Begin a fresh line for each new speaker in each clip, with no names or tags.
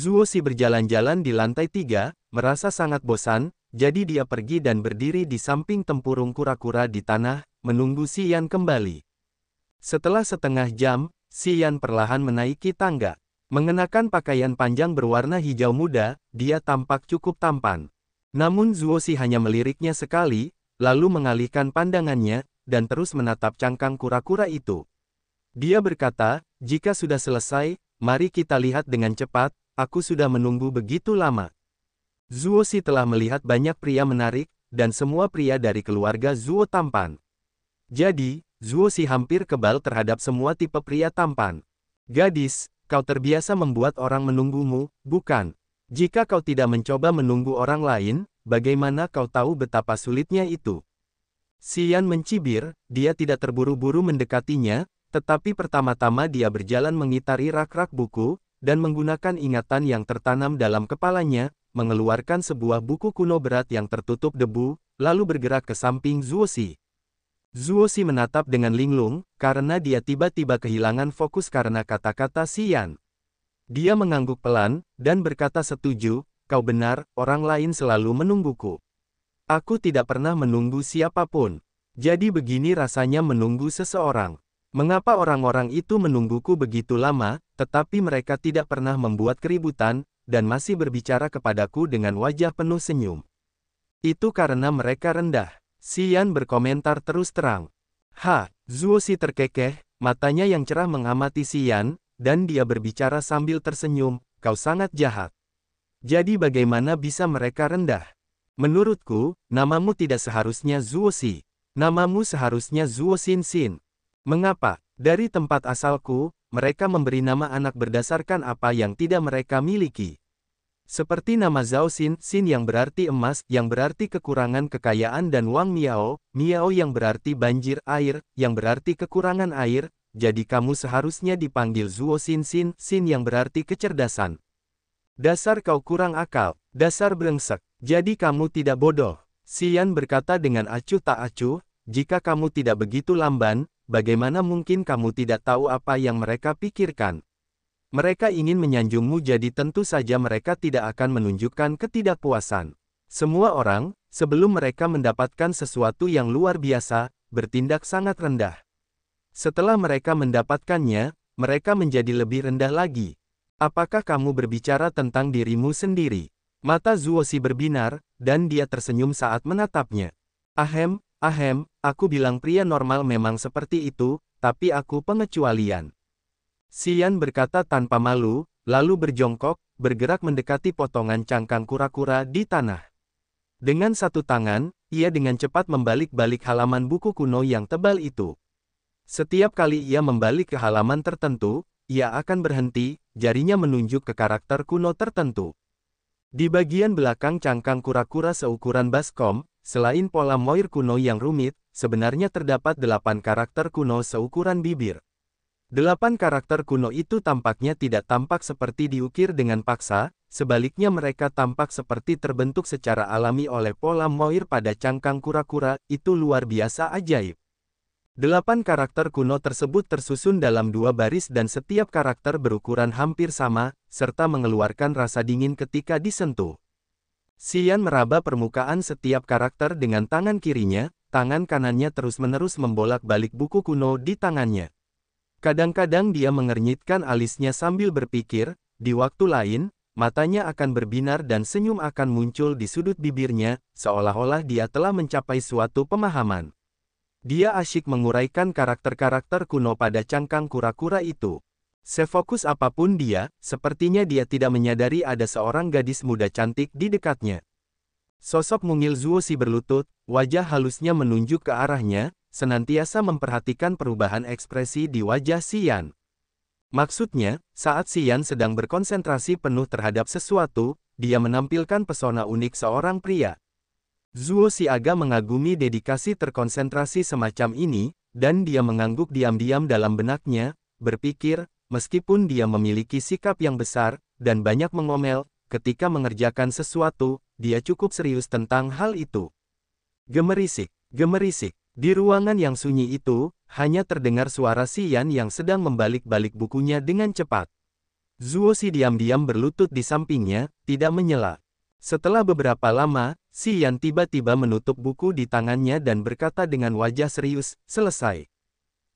Zuoxi berjalan-jalan di lantai 3, merasa sangat bosan, jadi dia pergi dan berdiri di samping tempurung kura-kura di tanah, menunggu Xian kembali. Setelah setengah jam, Xian perlahan menaiki tangga. Mengenakan pakaian panjang berwarna hijau muda, dia tampak cukup tampan. Namun Zuoxi hanya meliriknya sekali, lalu mengalihkan pandangannya, dan terus menatap cangkang kura-kura itu. Dia berkata, jika sudah selesai, mari kita lihat dengan cepat, aku sudah menunggu begitu lama. Zuoxi telah melihat banyak pria menarik, dan semua pria dari keluarga Zuo tampan. Jadi, Zuoxi hampir kebal terhadap semua tipe pria tampan. Gadis, kau terbiasa membuat orang menunggumu, bukan? Jika kau tidak mencoba menunggu orang lain, bagaimana kau tahu betapa sulitnya itu? Xian mencibir, dia tidak terburu-buru mendekatinya, tetapi pertama-tama dia berjalan mengitari rak-rak buku, dan menggunakan ingatan yang tertanam dalam kepalanya, mengeluarkan sebuah buku kuno berat yang tertutup debu, lalu bergerak ke samping Zuoxi. Zuoxi menatap dengan linglung, karena dia tiba-tiba kehilangan fokus karena kata-kata Xian. Dia mengangguk pelan, dan berkata setuju, kau benar, orang lain selalu menungguku. Aku tidak pernah menunggu siapapun. Jadi begini rasanya menunggu seseorang. Mengapa orang-orang itu menungguku begitu lama, tetapi mereka tidak pernah membuat keributan, dan masih berbicara kepadaku dengan wajah penuh senyum. Itu karena mereka rendah. Xian berkomentar terus terang. Zuoxi terkekeh, matanya yang cerah mengamati Xian, dan dia berbicara sambil tersenyum, kau sangat jahat. Jadi bagaimana bisa mereka rendah? Menurutku, namamu tidak seharusnya Zuoxi. Namamu seharusnya Zuo Xin. Mengapa? Dari tempat asalku, mereka memberi nama anak berdasarkan apa yang tidak mereka miliki. Seperti nama Zhao Xin yang berarti emas, yang berarti kekurangan kekayaan, dan Wang Miao yang berarti banjir air, yang berarti kekurangan air, jadi kamu seharusnya dipanggil Zuo Xin yang berarti kecerdasan. Dasar kau kurang akal, dasar brengsek, jadi kamu tidak bodoh. Xian berkata dengan acuh tak acuh, jika kamu tidak begitu lamban, bagaimana mungkin kamu tidak tahu apa yang mereka pikirkan? Mereka ingin menyanjungmu, jadi tentu saja mereka tidak akan menunjukkan ketidakpuasan. Semua orang, sebelum mereka mendapatkan sesuatu yang luar biasa, bertindak sangat rendah. Setelah mereka mendapatkannya, mereka menjadi lebih rendah lagi. Apakah kamu berbicara tentang dirimu sendiri? Mata Zuoxi berbinar, dan dia tersenyum saat menatapnya. Ahem, aku bilang pria normal memang seperti itu, tapi aku pengecualian. Xian berkata tanpa malu, lalu berjongkok, bergerak mendekati potongan cangkang kura-kura di tanah. Dengan satu tangan, ia dengan cepat membalik-balik halaman buku kuno yang tebal itu. Setiap kali ia membalik ke halaman tertentu, ia akan berhenti, jarinya menunjuk ke karakter kuno tertentu. Di bagian belakang cangkang kura-kura seukuran baskom, selain pola moir kuno yang rumit, sebenarnya terdapat 8 karakter kuno seukuran bibir. 8 karakter kuno itu tampaknya tidak tampak seperti diukir dengan paksa, sebaliknya mereka tampak seperti terbentuk secara alami oleh pola moir pada cangkang kura-kura, itu luar biasa ajaib. 8 karakter kuno tersebut tersusun dalam 2 baris dan setiap karakter berukuran hampir sama, serta mengeluarkan rasa dingin ketika disentuh. Xian meraba permukaan setiap karakter dengan tangan kirinya, tangan kanannya terus-menerus membolak-balik buku kuno di tangannya. Kadang-kadang dia mengernyitkan alisnya sambil berpikir, di waktu lain, matanya akan berbinar dan senyum akan muncul di sudut bibirnya, seolah-olah dia telah mencapai suatu pemahaman. Dia asyik menguraikan karakter-karakter kuno pada cangkang kura-kura itu. Sefokus apapun dia, sepertinya dia tidak menyadari ada seorang gadis muda cantik di dekatnya. Sosok mungil Zuoxi berlutut, wajah halusnya menunjuk ke arahnya, senantiasa memperhatikan perubahan ekspresi di wajah Xian. Maksudnya, saat Xian sedang berkonsentrasi penuh terhadap sesuatu, dia menampilkan pesona unik seorang pria. Zuoxi agak mengagumi dedikasi terkonsentrasi semacam ini, dan dia mengangguk diam-diam dalam benaknya, berpikir, meskipun dia memiliki sikap yang besar, dan banyak mengomel, ketika mengerjakan sesuatu, dia cukup serius tentang hal itu. Gemerisik. Di ruangan yang sunyi itu, hanya terdengar suara Xian yang sedang membalik-balik bukunya dengan cepat. Zuoxi diam-diam berlutut di sampingnya, tidak menyela. Setelah beberapa lama, Si Yan tiba-tiba menutup buku di tangannya dan berkata dengan wajah serius, "Selesai."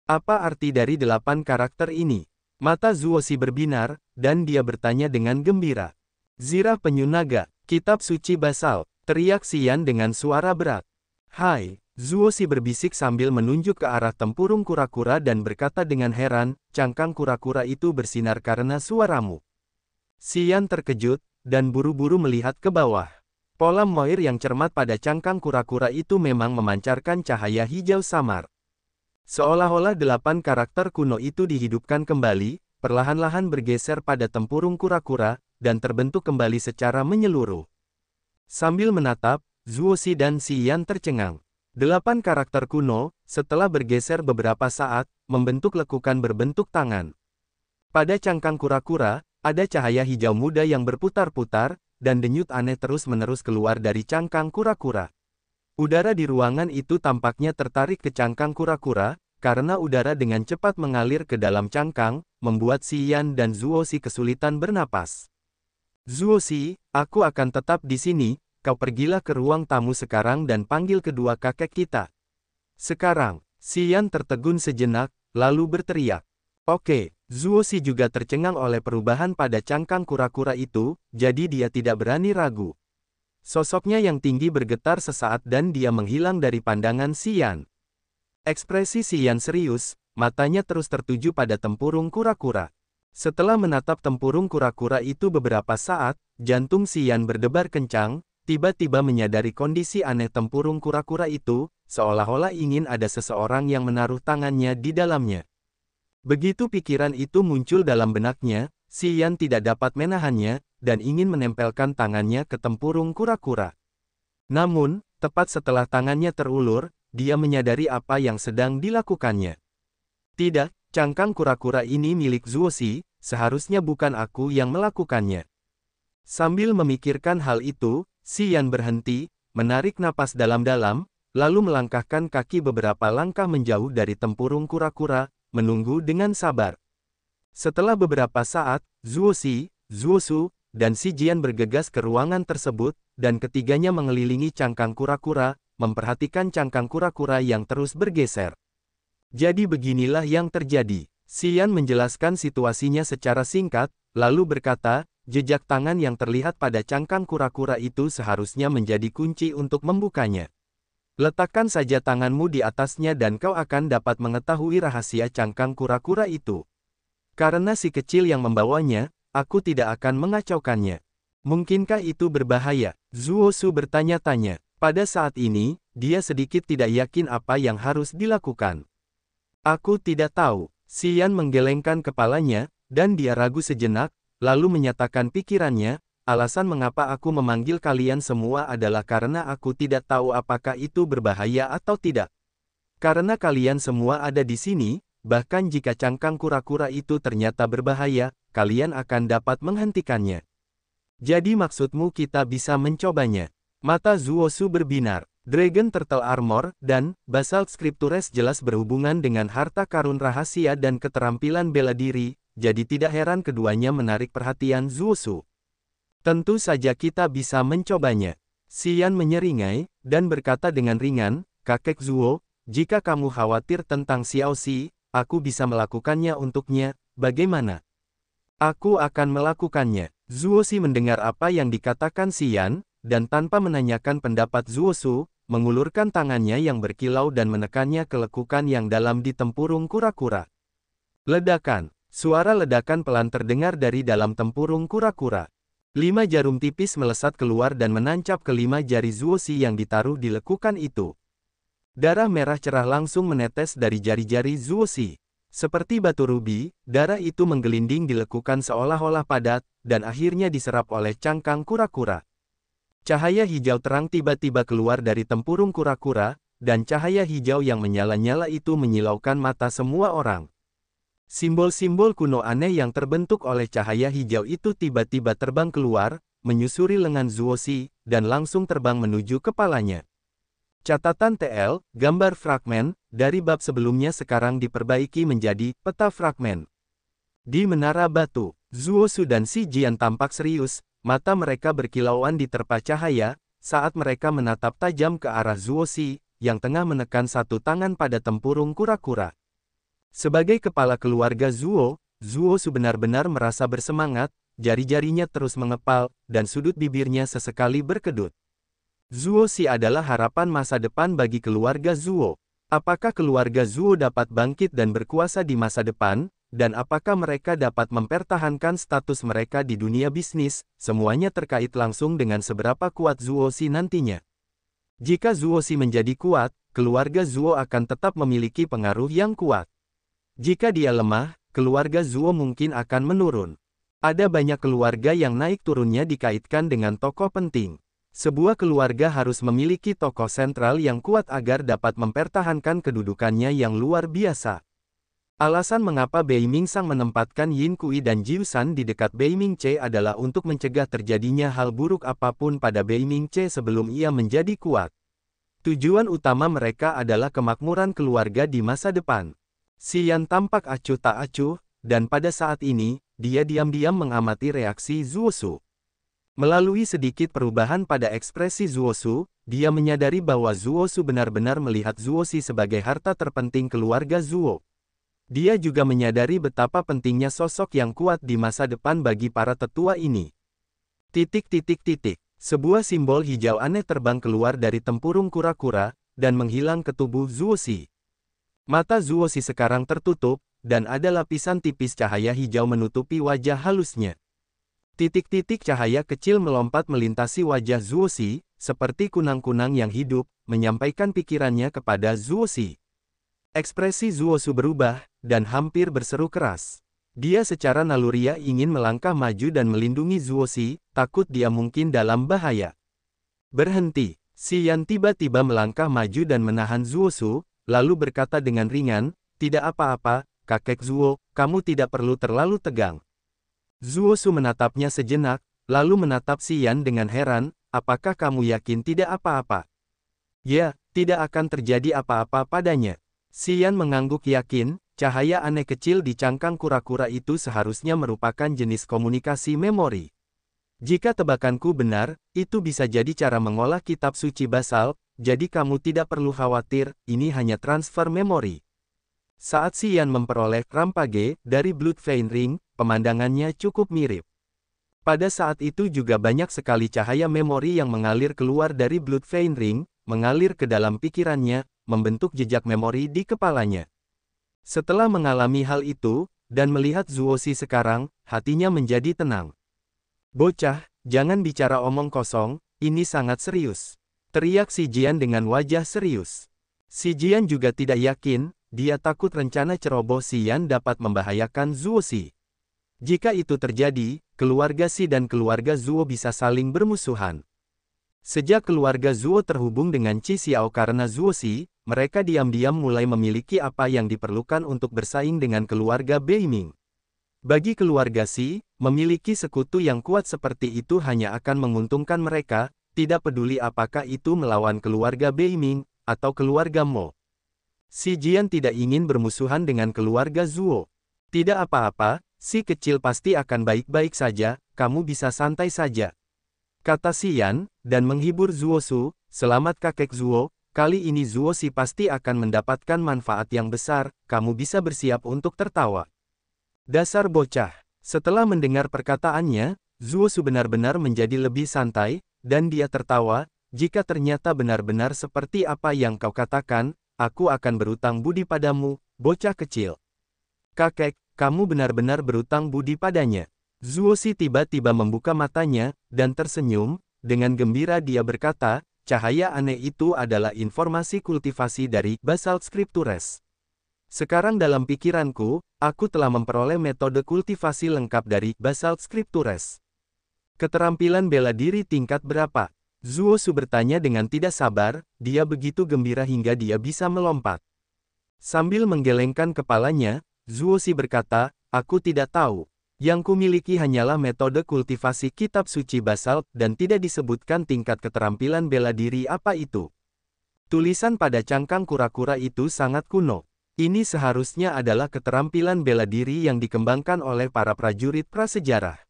Apa arti dari 8 karakter ini? Mata Zuoxi berbinar, dan dia bertanya dengan gembira. Zirah Penyu Naga, Kitab Suci Basal, teriak Si Yan dengan suara berat. Hai, Zuoxi berbisik sambil menunjuk ke arah tempurung kura-kura dan berkata dengan heran, cangkang kura-kura itu bersinar karena suaramu. Si Yan terkejut, dan buru-buru melihat ke bawah. Pola moir yang cermat pada cangkang kura-kura itu memang memancarkan cahaya hijau samar. Seolah-olah 8 karakter kuno itu dihidupkan kembali, perlahan-lahan bergeser pada tempurung kura-kura, dan terbentuk kembali secara menyeluruh. Sambil menatap, Zuoxi dan Si Yan tercengang. 8 karakter kuno, setelah bergeser beberapa saat, membentuk lekukan berbentuk tangan. Pada cangkang kura-kura, ada cahaya hijau muda yang berputar-putar, dan denyut aneh terus-menerus keluar dari cangkang kura-kura. Udara di ruangan itu tampaknya tertarik ke cangkang kura-kura, karena udara dengan cepat mengalir ke dalam cangkang, membuat Si Yan dan Zuoxi kesulitan bernapas. Zuoxi, aku akan tetap di sini. Kau pergilah ke ruang tamu sekarang dan panggil kedua kakek kita. Sekarang, Si Yan tertegun sejenak, lalu berteriak. Oke, Zuoxi juga tercengang oleh perubahan pada cangkang kura-kura itu, jadi dia tidak berani ragu. Sosoknya yang tinggi bergetar sesaat dan dia menghilang dari pandangan Si Yan. Ekspresi Si Yan serius, matanya terus tertuju pada tempurung kura-kura. Setelah menatap tempurung kura-kura itu beberapa saat, jantung Si Yan berdebar kencang, tiba-tiba menyadari kondisi aneh tempurung kura-kura itu, seolah-olah ingin ada seseorang yang menaruh tangannya di dalamnya. Begitu pikiran itu muncul dalam benaknya, Si Yan tidak dapat menahannya, dan ingin menempelkan tangannya ke tempurung kura-kura. Namun, tepat setelah tangannya terulur, dia menyadari apa yang sedang dilakukannya. Tidak, cangkang kura-kura ini milik Zuoxi, seharusnya bukan aku yang melakukannya. Sambil memikirkan hal itu, Si Yan berhenti, menarik napas dalam-dalam, lalu melangkahkan kaki beberapa langkah menjauh dari tempurung kura-kura, menunggu dengan sabar. Setelah beberapa saat, Zuoxi, Zuosu, dan Si Jian bergegas ke ruangan tersebut, dan ketiganya mengelilingi cangkang kura-kura, memperhatikan cangkang kura-kura yang terus bergeser. Jadi beginilah yang terjadi. Si Yan menjelaskan situasinya secara singkat, lalu berkata, jejak tangan yang terlihat pada cangkang kura-kura itu seharusnya menjadi kunci untuk membukanya. Letakkan saja tanganmu di atasnya dan kau akan dapat mengetahui rahasia cangkang kura-kura itu. Karena si kecil yang membawanya, aku tidak akan mengacaukannya. Mungkinkah itu berbahaya? Zuosu bertanya-tanya. Pada saat ini, dia sedikit tidak yakin apa yang harus dilakukan. Aku tidak tahu. Si Yan menggelengkan kepalanya, dan dia ragu sejenak, lalu menyatakan pikirannya, alasan mengapa aku memanggil kalian semua adalah karena aku tidak tahu apakah itu berbahaya atau tidak. Karena kalian semua ada di sini, bahkan jika cangkang kura-kura itu ternyata berbahaya, kalian akan dapat menghentikannya. Jadi maksudmu kita bisa mencobanya? Mata Zuosu berbinar. Dragon Turtle Armor dan Basalt Scriptures jelas berhubungan dengan harta karun rahasia dan keterampilan bela diri, jadi tidak heran keduanya menarik perhatian Zuosu. Tentu saja kita bisa mencobanya. Si Yan menyeringai, dan berkata dengan ringan, Kakek Zuo, jika kamu khawatir tentang Xiao Xi, aku bisa melakukannya untuknya, bagaimana? Aku akan melakukannya. Zuoxi mendengar apa yang dikatakan Si Yan, dan tanpa menanyakan pendapat Zuosu, mengulurkan tangannya yang berkilau dan menekannya ke lekukan yang dalam di tempurung kura-kura. Ledakan. Suara ledakan pelan terdengar dari dalam tempurung kura-kura. 5 jarum tipis melesat keluar dan menancap ke 5 jari Zuoxi yang ditaruh di lekukan itu. Darah merah cerah langsung menetes dari jari-jari Zuoxi. Seperti batu rubi, darah itu menggelinding di lekukan seolah-olah padat, dan akhirnya diserap oleh cangkang kura-kura. Cahaya hijau terang tiba-tiba keluar dari tempurung kura-kura, dan cahaya hijau yang menyala-nyala itu menyilaukan mata semua orang. Simbol-simbol kuno aneh yang terbentuk oleh cahaya hijau itu tiba-tiba terbang keluar, menyusuri lengan Zuoxi, dan langsung terbang menuju kepalanya. Catatan TL, gambar fragmen, dari bab sebelumnya sekarang diperbaiki menjadi peta fragmen. Di Menara Batu, Zuo Su dan Si Jian tampak serius, mata mereka berkilauan diterpa cahaya, saat mereka menatap tajam ke arah Zuo Si, yang tengah menekan satu tangan pada tempurung kura-kura. Sebagai kepala keluarga Zuo, Zuo Su benar-benar merasa bersemangat, jari-jarinya terus mengepal, dan sudut bibirnya sesekali berkedut. Zuo Si adalah harapan masa depan bagi keluarga Zuo. Apakah keluarga Zuo dapat bangkit dan berkuasa di masa depan, dan apakah mereka dapat mempertahankan status mereka di dunia bisnis, semuanya terkait langsung dengan seberapa kuat Zuo Si nantinya. Jika Zuo Si menjadi kuat, keluarga Zuo akan tetap memiliki pengaruh yang kuat. Jika dia lemah, keluarga Zuo mungkin akan menurun. Ada banyak keluarga yang naik turunnya dikaitkan dengan tokoh penting. Sebuah keluarga harus memiliki tokoh sentral yang kuat agar dapat mempertahankan kedudukannya yang luar biasa. Alasan mengapa Bei Mingsang menempatkan Yin Kui dan Jiu San di dekat Bei Mingche adalah untuk mencegah terjadinya hal buruk apapun pada Bei Mingche sebelum ia menjadi kuat. Tujuan utama mereka adalah kemakmuran keluarga di masa depan. Si Yan tampak acuh tak acuh, dan pada saat ini, dia diam-diam mengamati reaksi Zuo Su. Melalui sedikit perubahan pada ekspresi Zuo Su, dia menyadari bahwa Zuo Su benar-benar melihat Zuo Si sebagai harta terpenting keluarga Zuo. Dia juga menyadari betapa pentingnya sosok yang kuat di masa depan bagi para tetua ini. Sebuah simbol hijau aneh terbang keluar dari tempurung kura-kura, dan menghilang ke tubuh Zuo Si. Mata Zuo Si sekarang tertutup, dan ada lapisan tipis cahaya hijau menutupi wajah halusnya. Titik-titik cahaya kecil melompat melintasi wajah Zuo Si, seperti kunang-kunang yang hidup, menyampaikan pikirannya kepada Zuo Si. Ekspresi Zuo Su berubah, dan hampir berseru keras. Dia secara naluriah ingin melangkah maju dan melindungi Zuo Si, takut dia mungkin dalam bahaya. Berhenti, Si Yan tiba-tiba melangkah maju dan menahan Zuo Su, lalu berkata dengan ringan, "Tidak apa-apa, kakek Zuo, kamu tidak perlu terlalu tegang." Zuo Su menatapnya sejenak, lalu menatap Si Yan dengan heran, "Apakah kamu yakin tidak apa-apa?" "Ya, tidak akan terjadi apa-apa padanya." Si Yan mengangguk yakin, cahaya aneh kecil di cangkang kura-kura itu seharusnya merupakan jenis komunikasi memori. Jika tebakanku benar, itu bisa jadi cara mengolah kitab suci basalt, jadi kamu tidak perlu khawatir, ini hanya transfer memori. Saat Si Yan memperoleh Rampage dari Blood Vein Ring, pemandangannya cukup mirip. Pada saat itu juga banyak sekali cahaya memori yang mengalir keluar dari Blood Vein Ring, mengalir ke dalam pikirannya, membentuk jejak memori di kepalanya. Setelah mengalami hal itu, dan melihat Zuo Si sekarang, hatinya menjadi tenang. "Bocah, jangan bicara omong kosong, ini sangat serius," teriak Si Jian dengan wajah serius. Si Jian juga tidak yakin, dia takut rencana ceroboh Si Yan dapat membahayakan Zuo Si. Jika itu terjadi, keluarga Si dan keluarga Zuo bisa saling bermusuhan. Sejak keluarga Zuo terhubung dengan Qi Xiao karena Zuo Si, mereka diam-diam mulai memiliki apa yang diperlukan untuk bersaing dengan keluarga Bei Ming. Bagi keluarga Si, memiliki sekutu yang kuat seperti itu hanya akan menguntungkan mereka, tidak peduli apakah itu melawan keluarga Bei Ming, atau keluarga Mo. Si Jian tidak ingin bermusuhan dengan keluarga Zuo. "Tidak apa-apa, si kecil pasti akan baik-baik saja, kamu bisa santai saja," kata Si Yan, dan menghibur Zuo Su. "Selamat kakek Zuo, kali ini Zuo Si pasti akan mendapatkan manfaat yang besar, kamu bisa bersiap untuk tertawa." Dasar bocah. Setelah mendengar perkataannya, Zuo Su benar-benar menjadi lebih santai, dan dia tertawa, "Jika ternyata benar-benar seperti apa yang kau katakan, aku akan berutang budi padamu, bocah kecil." "Kakek, kamu benar-benar berutang budi padanya." Zuo Si tiba-tiba membuka matanya, dan tersenyum, dengan gembira dia berkata, "Cahaya aneh itu adalah informasi kultivasi dari Basalt Scriptures. Sekarang dalam pikiranku, aku telah memperoleh metode kultivasi lengkap dari Basalt Scriptures." "Keterampilan bela diri tingkat berapa?" Zuo Su bertanya dengan tidak sabar, dia begitu gembira hingga dia bisa melompat. Sambil menggelengkan kepalanya, Zuo Si berkata, "Aku tidak tahu. Yang kumiliki hanyalah metode kultivasi kitab suci basalt dan tidak disebutkan tingkat keterampilan bela diri apa itu." Tulisan pada cangkang kura-kura itu sangat kuno. Ini seharusnya adalah keterampilan bela diri yang dikembangkan oleh para prajurit prasejarah.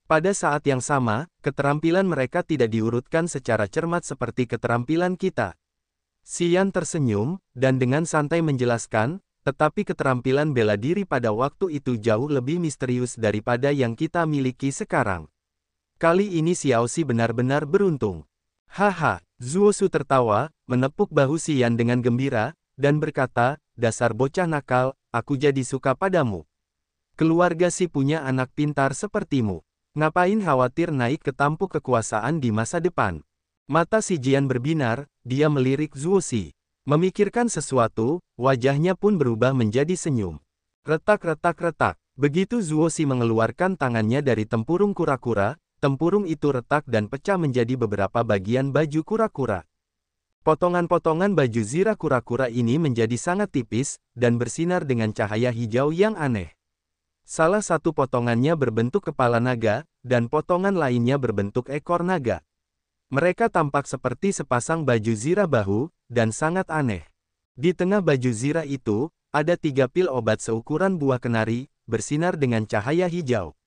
Pada saat yang sama, keterampilan mereka tidak diurutkan secara cermat seperti keterampilan kita. Xian tersenyum, dan dengan santai menjelaskan, tetapi keterampilan bela diri pada waktu itu jauh lebih misterius daripada yang kita miliki sekarang. Kali ini Xiaoxi benar-benar beruntung. Haha, Zuosu tertawa, menepuk bahu Xian dengan gembira, dan berkata, dasar bocah nakal, aku jadi suka padamu. Keluarga Si punya anak pintar sepertimu. Ngapain khawatir naik ke tampuk kekuasaan di masa depan? Mata si Jian berbinar, dia melirik Zuosi. Memikirkan sesuatu, wajahnya pun berubah menjadi senyum. Retak-retak-retak. Begitu Zuosi mengeluarkan tangannya dari tempurung kura-kura, tempurung itu retak dan pecah menjadi beberapa bagian baju kura-kura. Potongan-potongan baju zirah kura-kura ini menjadi sangat tipis, dan bersinar dengan cahaya hijau yang aneh. Salah satu potongannya berbentuk kepala naga, dan potongan lainnya berbentuk ekor naga. Mereka tampak seperti sepasang baju zirah bahu, dan sangat aneh. Di tengah baju zirah itu, ada 3 pil obat seukuran buah kenari, bersinar dengan cahaya hijau.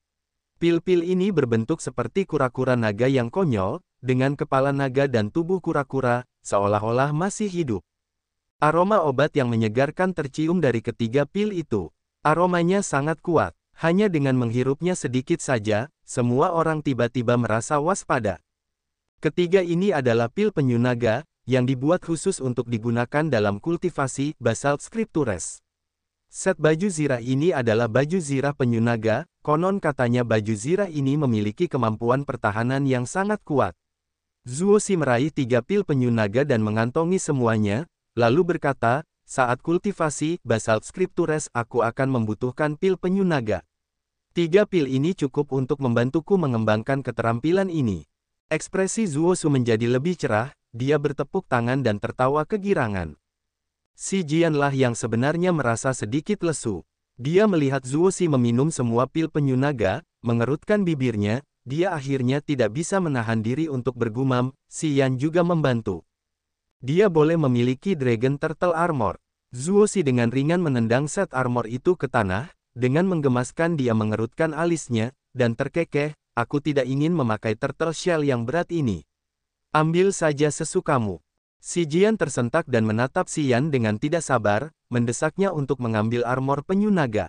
Pil-pil ini berbentuk seperti kura-kura naga yang konyol, dengan kepala naga dan tubuh kura-kura, seolah-olah masih hidup. Aroma obat yang menyegarkan tercium dari ketiga pil itu. Aromanya sangat kuat. Hanya dengan menghirupnya sedikit saja, semua orang tiba-tiba merasa waspada. Ketiga ini adalah pil penyu naga, yang dibuat khusus untuk digunakan dalam kultivasi Basalt Scriptures. Set baju zirah ini adalah baju zirah penyu naga, konon katanya baju zirah ini memiliki kemampuan pertahanan yang sangat kuat. Zuosi meraih 3 pil penyu naga dan mengantongi semuanya, lalu berkata, saat kultivasi Basalt Scriptures aku akan membutuhkan pil penyu naga. 3 pil ini cukup untuk membantuku mengembangkan keterampilan ini. Ekspresi Zuosu menjadi lebih cerah, dia bertepuk tangan dan tertawa kegirangan. Si Jian lah yang sebenarnya merasa sedikit lesu. Dia melihat Zuosi meminum semua pil penyu naga, mengerutkan bibirnya, dia akhirnya tidak bisa menahan diri untuk bergumam, Xian juga membantu. Dia boleh memiliki Dragon Turtle Armor. Zuosi dengan ringan menendang set armor itu ke tanah, dengan menggemaskan dia mengerutkan alisnya, dan terkekeh, aku tidak ingin memakai turtle shell yang berat ini. Ambil saja sesukamu. Si Jian tersentak dan menatap Xian dengan tidak sabar, mendesaknya untuk mengambil armor penyu naga.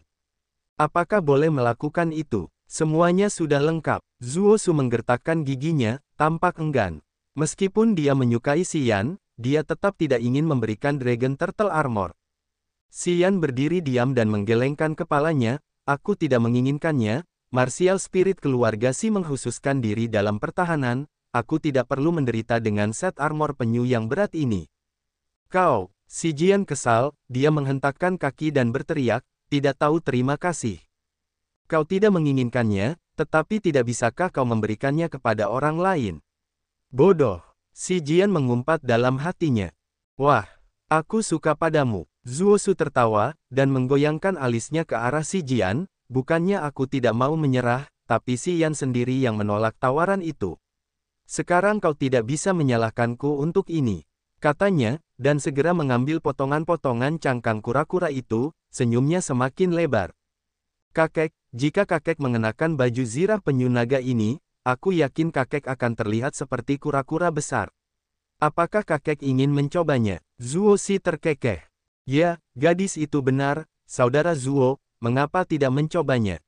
Apakah boleh melakukan itu? Semuanya sudah lengkap. Zuosu menggertakkan giginya, tampak enggan. Meskipun dia menyukai Xian, dia tetap tidak ingin memberikan Dragon Turtle Armor. Xian berdiri diam dan menggelengkan kepalanya, aku tidak menginginkannya, martial spirit keluarga Si mengkhususkan diri dalam pertahanan, aku tidak perlu menderita dengan set armor penyu yang berat ini. Kau, Si Jian kesal, dia menghentakkan kaki dan berteriak, tidak tahu terima kasih. Kau tidak menginginkannya, tetapi tidak bisakah kau memberikannya kepada orang lain? Bodoh. Si Jian mengumpat dalam hatinya. Wah, aku suka padamu. Zuosu tertawa, dan menggoyangkan alisnya ke arah si Jian, bukannya aku tidak mau menyerah, tapi Xian sendiri yang menolak tawaran itu. Sekarang kau tidak bisa menyalahkanku untuk ini, katanya, dan segera mengambil potongan-potongan cangkang kura-kura itu, senyumnya semakin lebar. Kakek, jika kakek mengenakan baju zirah penyu naga ini, aku yakin kakek akan terlihat seperti kura-kura besar. Apakah kakek ingin mencobanya? Zuosi terkekeh. Ya, gadis itu benar, saudara Zuo, mengapa tidak mencobanya?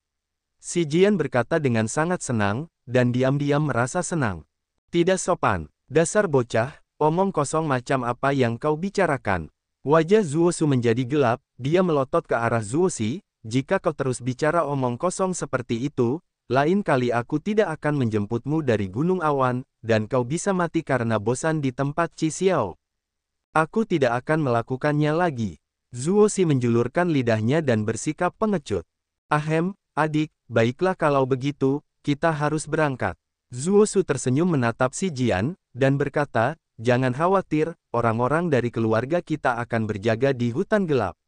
Si Jian berkata dengan sangat senang, dan diam-diam merasa senang. Tidak sopan, dasar bocah, omong kosong macam apa yang kau bicarakan. Wajah Zuosu menjadi gelap, dia melotot ke arah Zuosi, jika kau terus bicara omong kosong seperti itu, lain kali aku tidak akan menjemputmu dari Gunung Awan, dan kau bisa mati karena bosan di tempat Qi Xiao. Aku tidak akan melakukannya lagi. Zuosi menjulurkan lidahnya dan bersikap pengecut. Ahem, adik, baiklah kalau begitu, kita harus berangkat. Zuosu tersenyum menatap si Jian, dan berkata, jangan khawatir, orang-orang dari keluarga kita akan berjaga di hutan gelap.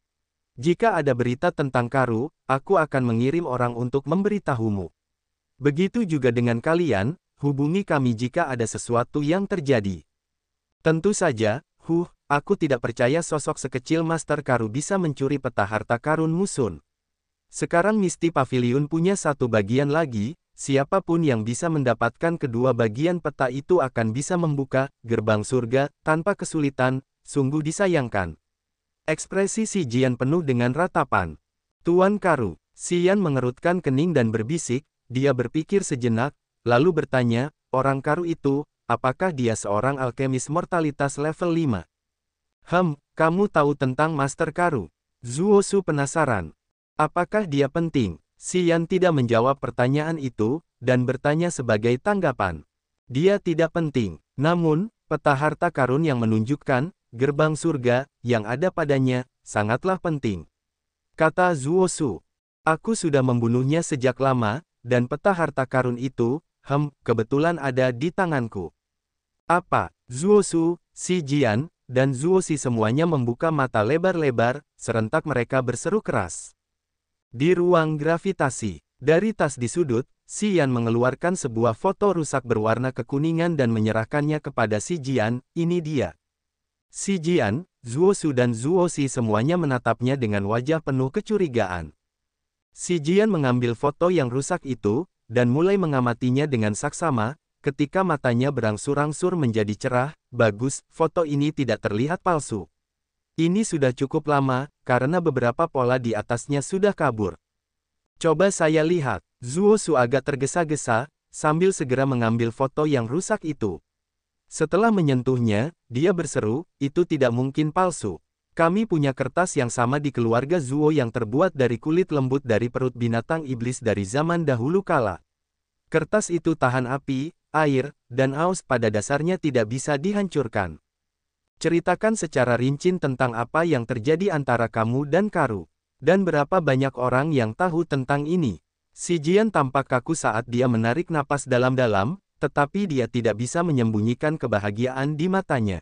Jika ada berita tentang Karu, aku akan mengirim orang untuk memberitahumu. Begitu juga dengan kalian, hubungi kami jika ada sesuatu yang terjadi. Tentu saja, aku tidak percaya sosok sekecil Master Karu bisa mencuri peta harta karun Musun. Sekarang Misty Pavilion punya satu bagian lagi, siapapun yang bisa mendapatkan kedua bagian peta itu akan bisa membuka gerbang surga tanpa kesulitan, sungguh disayangkan. Ekspresi si Jian penuh dengan ratapan. Tuan Karu, Xian mengerutkan kening dan berbisik, dia berpikir sejenak, lalu bertanya, orang Karu itu, apakah dia seorang alkemis mortalitas level 5? Kamu tahu tentang Master Karu? Zuosu penasaran. Apakah dia penting? Xian tidak menjawab pertanyaan itu, dan bertanya sebagai tanggapan. Dia tidak penting, namun, peta harta karun yang menunjukkan gerbang surga yang ada padanya sangatlah penting. Kata Zuosu. Aku sudah membunuhnya sejak lama, dan peta harta karun itu, kebetulan ada di tanganku. Apa? Zuosu, si Jian, dan Zuosi semuanya membuka mata lebar-lebar, serentak mereka berseru keras. Di ruang gravitasi, dari tas di sudut, Xian mengeluarkan sebuah foto rusak berwarna kekuningan dan menyerahkannya kepada si Jian, ini dia. Si Jian, Zuosu dan Zuosi semuanya menatapnya dengan wajah penuh kecurigaan. Si Jian mengambil foto yang rusak itu, dan mulai mengamatinya dengan saksama, ketika matanya berangsur-angsur menjadi cerah, bagus, foto ini tidak terlihat palsu. Ini sudah cukup lama, karena beberapa pola di atasnya sudah kabur. Coba saya lihat, Zuosu agak tergesa-gesa, sambil segera mengambil foto yang rusak itu. Setelah menyentuhnya, dia berseru, itu tidak mungkin palsu. Kami punya kertas yang sama di keluarga Zuo yang terbuat dari kulit lembut dari perut binatang iblis dari zaman dahulu kala. Kertas itu tahan api, air, dan aus pada dasarnya tidak bisa dihancurkan. Ceritakan secara rinci tentang apa yang terjadi antara kamu dan Karu. Dan berapa banyak orang yang tahu tentang ini. Si Jian tampak kaku saat dia menarik napas dalam-dalam, tetapi dia tidak bisa menyembunyikan kebahagiaan di matanya.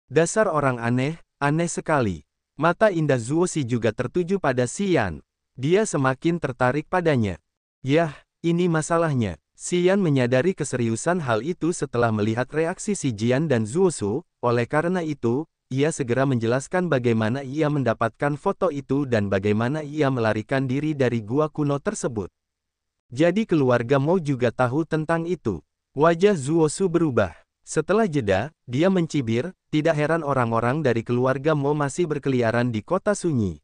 Dasar orang aneh, aneh sekali. Mata indah Zuosi juga tertuju pada Xian. Dia semakin tertarik padanya. Yah, ini masalahnya. Xian menyadari keseriusan hal itu setelah melihat reaksi si Jian dan Zuosu, oleh karena itu, ia segera menjelaskan bagaimana ia mendapatkan foto itu dan bagaimana ia melarikan diri dari gua kuno tersebut. Jadi keluarga Mo juga tahu tentang itu. Wajah Zuosu berubah. Setelah jeda, dia mencibir, tidak heran orang-orang dari keluarga Mo masih berkeliaran di kota sunyi.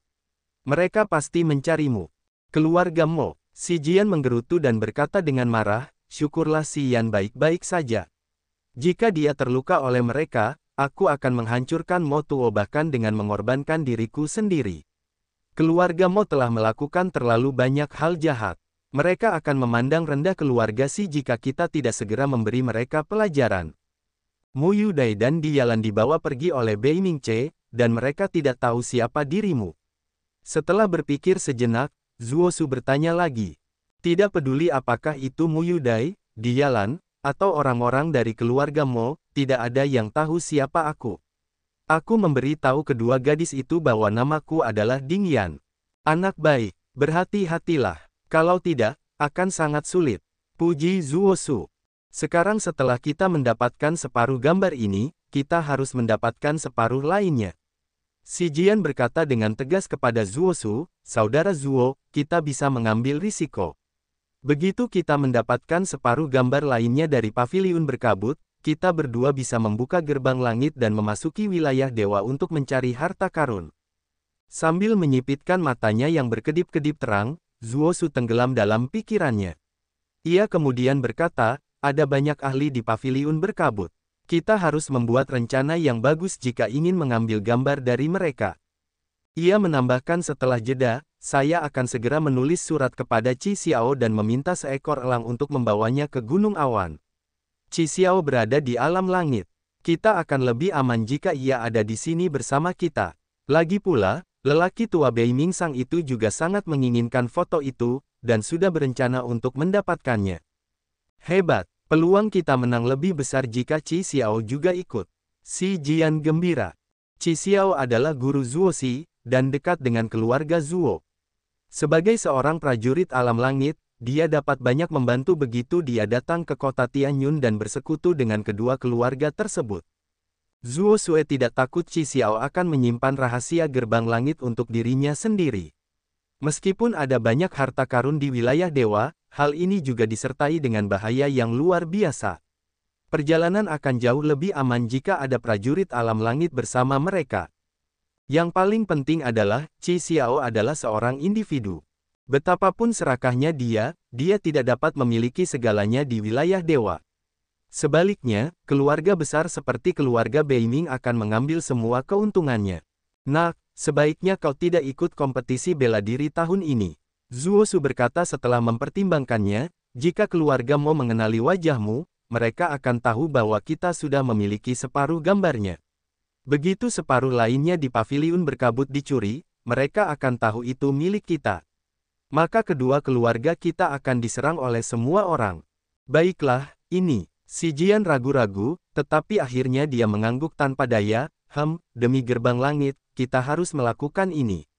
Mereka pasti mencarimu. Keluarga Mo. Si Jian menggerutu dan berkata dengan marah, syukurlah Xian baik-baik saja. Jika dia terluka oleh mereka, aku akan menghancurkan Mo Tuo bahkan dengan mengorbankan diriku sendiri. Keluarga Mo telah melakukan terlalu banyak hal jahat. Mereka akan memandang rendah keluarga Si jika kita tidak segera memberi mereka pelajaran. Mu Yudai dan Diyalan dibawa pergi oleh Bei Mingche, dan mereka tidak tahu siapa dirimu. Setelah berpikir sejenak, Zuosu bertanya lagi. Tidak peduli apakah itu Mu Yudai, Diyalan, atau orang-orang dari keluarga Mo, tidak ada yang tahu siapa aku. Aku memberi tahu kedua gadis itu bahwa namaku adalah Ding Yan. Anak baik, berhati-hatilah. Kalau tidak, akan sangat sulit. Puji Zuosu. Sekarang setelah kita mendapatkan separuh gambar ini, kita harus mendapatkan separuh lainnya. Si Jian berkata dengan tegas kepada Zuosu, saudara Zuo, kita bisa mengambil risiko. Begitu kita mendapatkan separuh gambar lainnya dari paviliun berkabut, kita berdua bisa membuka gerbang langit dan memasuki wilayah dewa untuk mencari harta karun. Sambil menyipitkan matanya yang berkedip-kedip terang, Zuosu tenggelam dalam pikirannya. Ia kemudian berkata, ada banyak ahli di paviliun berkabut. Kita harus membuat rencana yang bagus jika ingin mengambil gambar dari mereka. Ia menambahkan setelah jeda, saya akan segera menulis surat kepada Qi Xiao dan meminta seekor elang untuk membawanya ke Gunung Awan. Qi Xiao berada di alam langit. Kita akan lebih aman jika ia ada di sini bersama kita. Lagi pula, lelaki tua Bei Mingsang itu juga sangat menginginkan foto itu, dan sudah berencana untuk mendapatkannya. Hebat, peluang kita menang lebih besar jika Qi Xiao juga ikut. Si Jian gembira. Qi Xiao adalah guru Zuosi, dan dekat dengan keluarga Zuo. Sebagai seorang prajurit alam langit, dia dapat banyak membantu begitu dia datang ke kota Tianyun dan bersekutu dengan kedua keluarga tersebut. Zuo Sue tidak takut Qi Xiao akan menyimpan rahasia gerbang langit untuk dirinya sendiri. Meskipun ada banyak harta karun di wilayah dewa, hal ini juga disertai dengan bahaya yang luar biasa. Perjalanan akan jauh lebih aman jika ada prajurit alam langit bersama mereka. Yang paling penting adalah, Qi Xiao adalah seorang individu. Betapapun serakahnya dia tidak dapat memiliki segalanya di wilayah dewa. Sebaliknya, keluarga besar seperti keluarga Beiming akan mengambil semua keuntungannya. Nah, sebaiknya kau tidak ikut kompetisi bela diri tahun ini. Zuo Su berkata setelah mempertimbangkannya, jika keluarga mau mengenali wajahmu, mereka akan tahu bahwa kita sudah memiliki separuh gambarnya. Begitu separuh lainnya di paviliun berkabut dicuri, mereka akan tahu itu milik kita. Maka kedua keluarga kita akan diserang oleh semua orang. Baiklah, ini. Si Jian ragu-ragu, tetapi akhirnya dia mengangguk tanpa daya, demi gerbang langit, kita harus melakukan ini.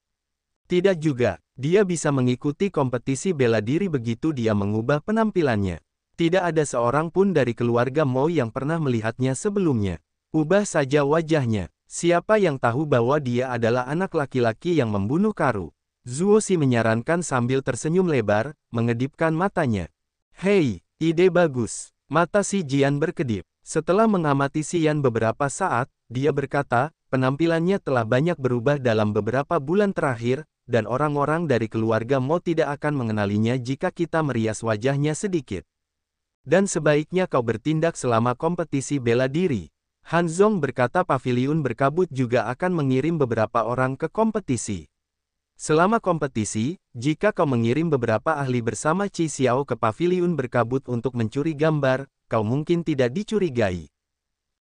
Tidak juga, dia bisa mengikuti kompetisi bela diri begitu dia mengubah penampilannya. Tidak ada seorang pun dari keluarga Mo yang pernah melihatnya sebelumnya. Ubah saja wajahnya, siapa yang tahu bahwa dia adalah anak laki-laki yang membunuh Karu? Zuo Si menyarankan sambil tersenyum lebar, mengedipkan matanya. Hei, ide bagus. Mata si Jian berkedip. Setelah mengamati si Yan beberapa saat, dia berkata, penampilannya telah banyak berubah dalam beberapa bulan terakhir, dan orang-orang dari keluarga Mo tidak akan mengenalinya jika kita merias wajahnya sedikit. Dan sebaiknya kau bertindak selama kompetisi bela diri. Han Zong berkata paviliun berkabut juga akan mengirim beberapa orang ke kompetisi. Selama kompetisi, jika kau mengirim beberapa ahli bersama Qi Xiao ke paviliun berkabut untuk mencuri gambar, kau mungkin tidak dicurigai.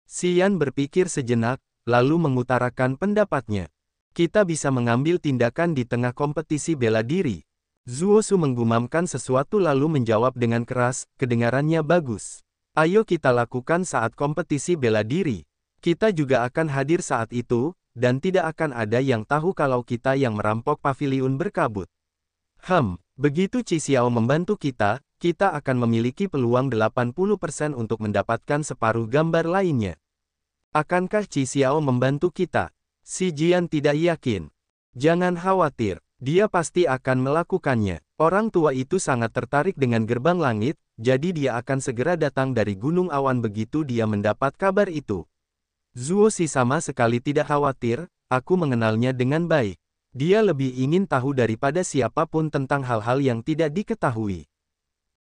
Xian berpikir sejenak, lalu mengutarakan pendapatnya. Kita bisa mengambil tindakan di tengah kompetisi bela diri. Zuo Su menggumamkan sesuatu lalu menjawab dengan keras, kedengarannya bagus. Ayo kita lakukan saat kompetisi bela diri. Kita juga akan hadir saat itu, dan tidak akan ada yang tahu kalau kita yang merampok paviliun berkabut. Begitu Qi Xiao membantu kita akan memiliki peluang 80% untuk mendapatkan separuh gambar lainnya. Akankah Qi Xiao membantu kita? Si Jian tidak yakin. Jangan khawatir, dia pasti akan melakukannya. Orang tua itu sangat tertarik dengan gerbang langit, jadi dia akan segera datang dari Gunung Awan begitu dia mendapat kabar itu. Zuo Si sama sekali tidak khawatir, aku mengenalnya dengan baik. Dia lebih ingin tahu daripada siapapun tentang hal-hal yang tidak diketahui.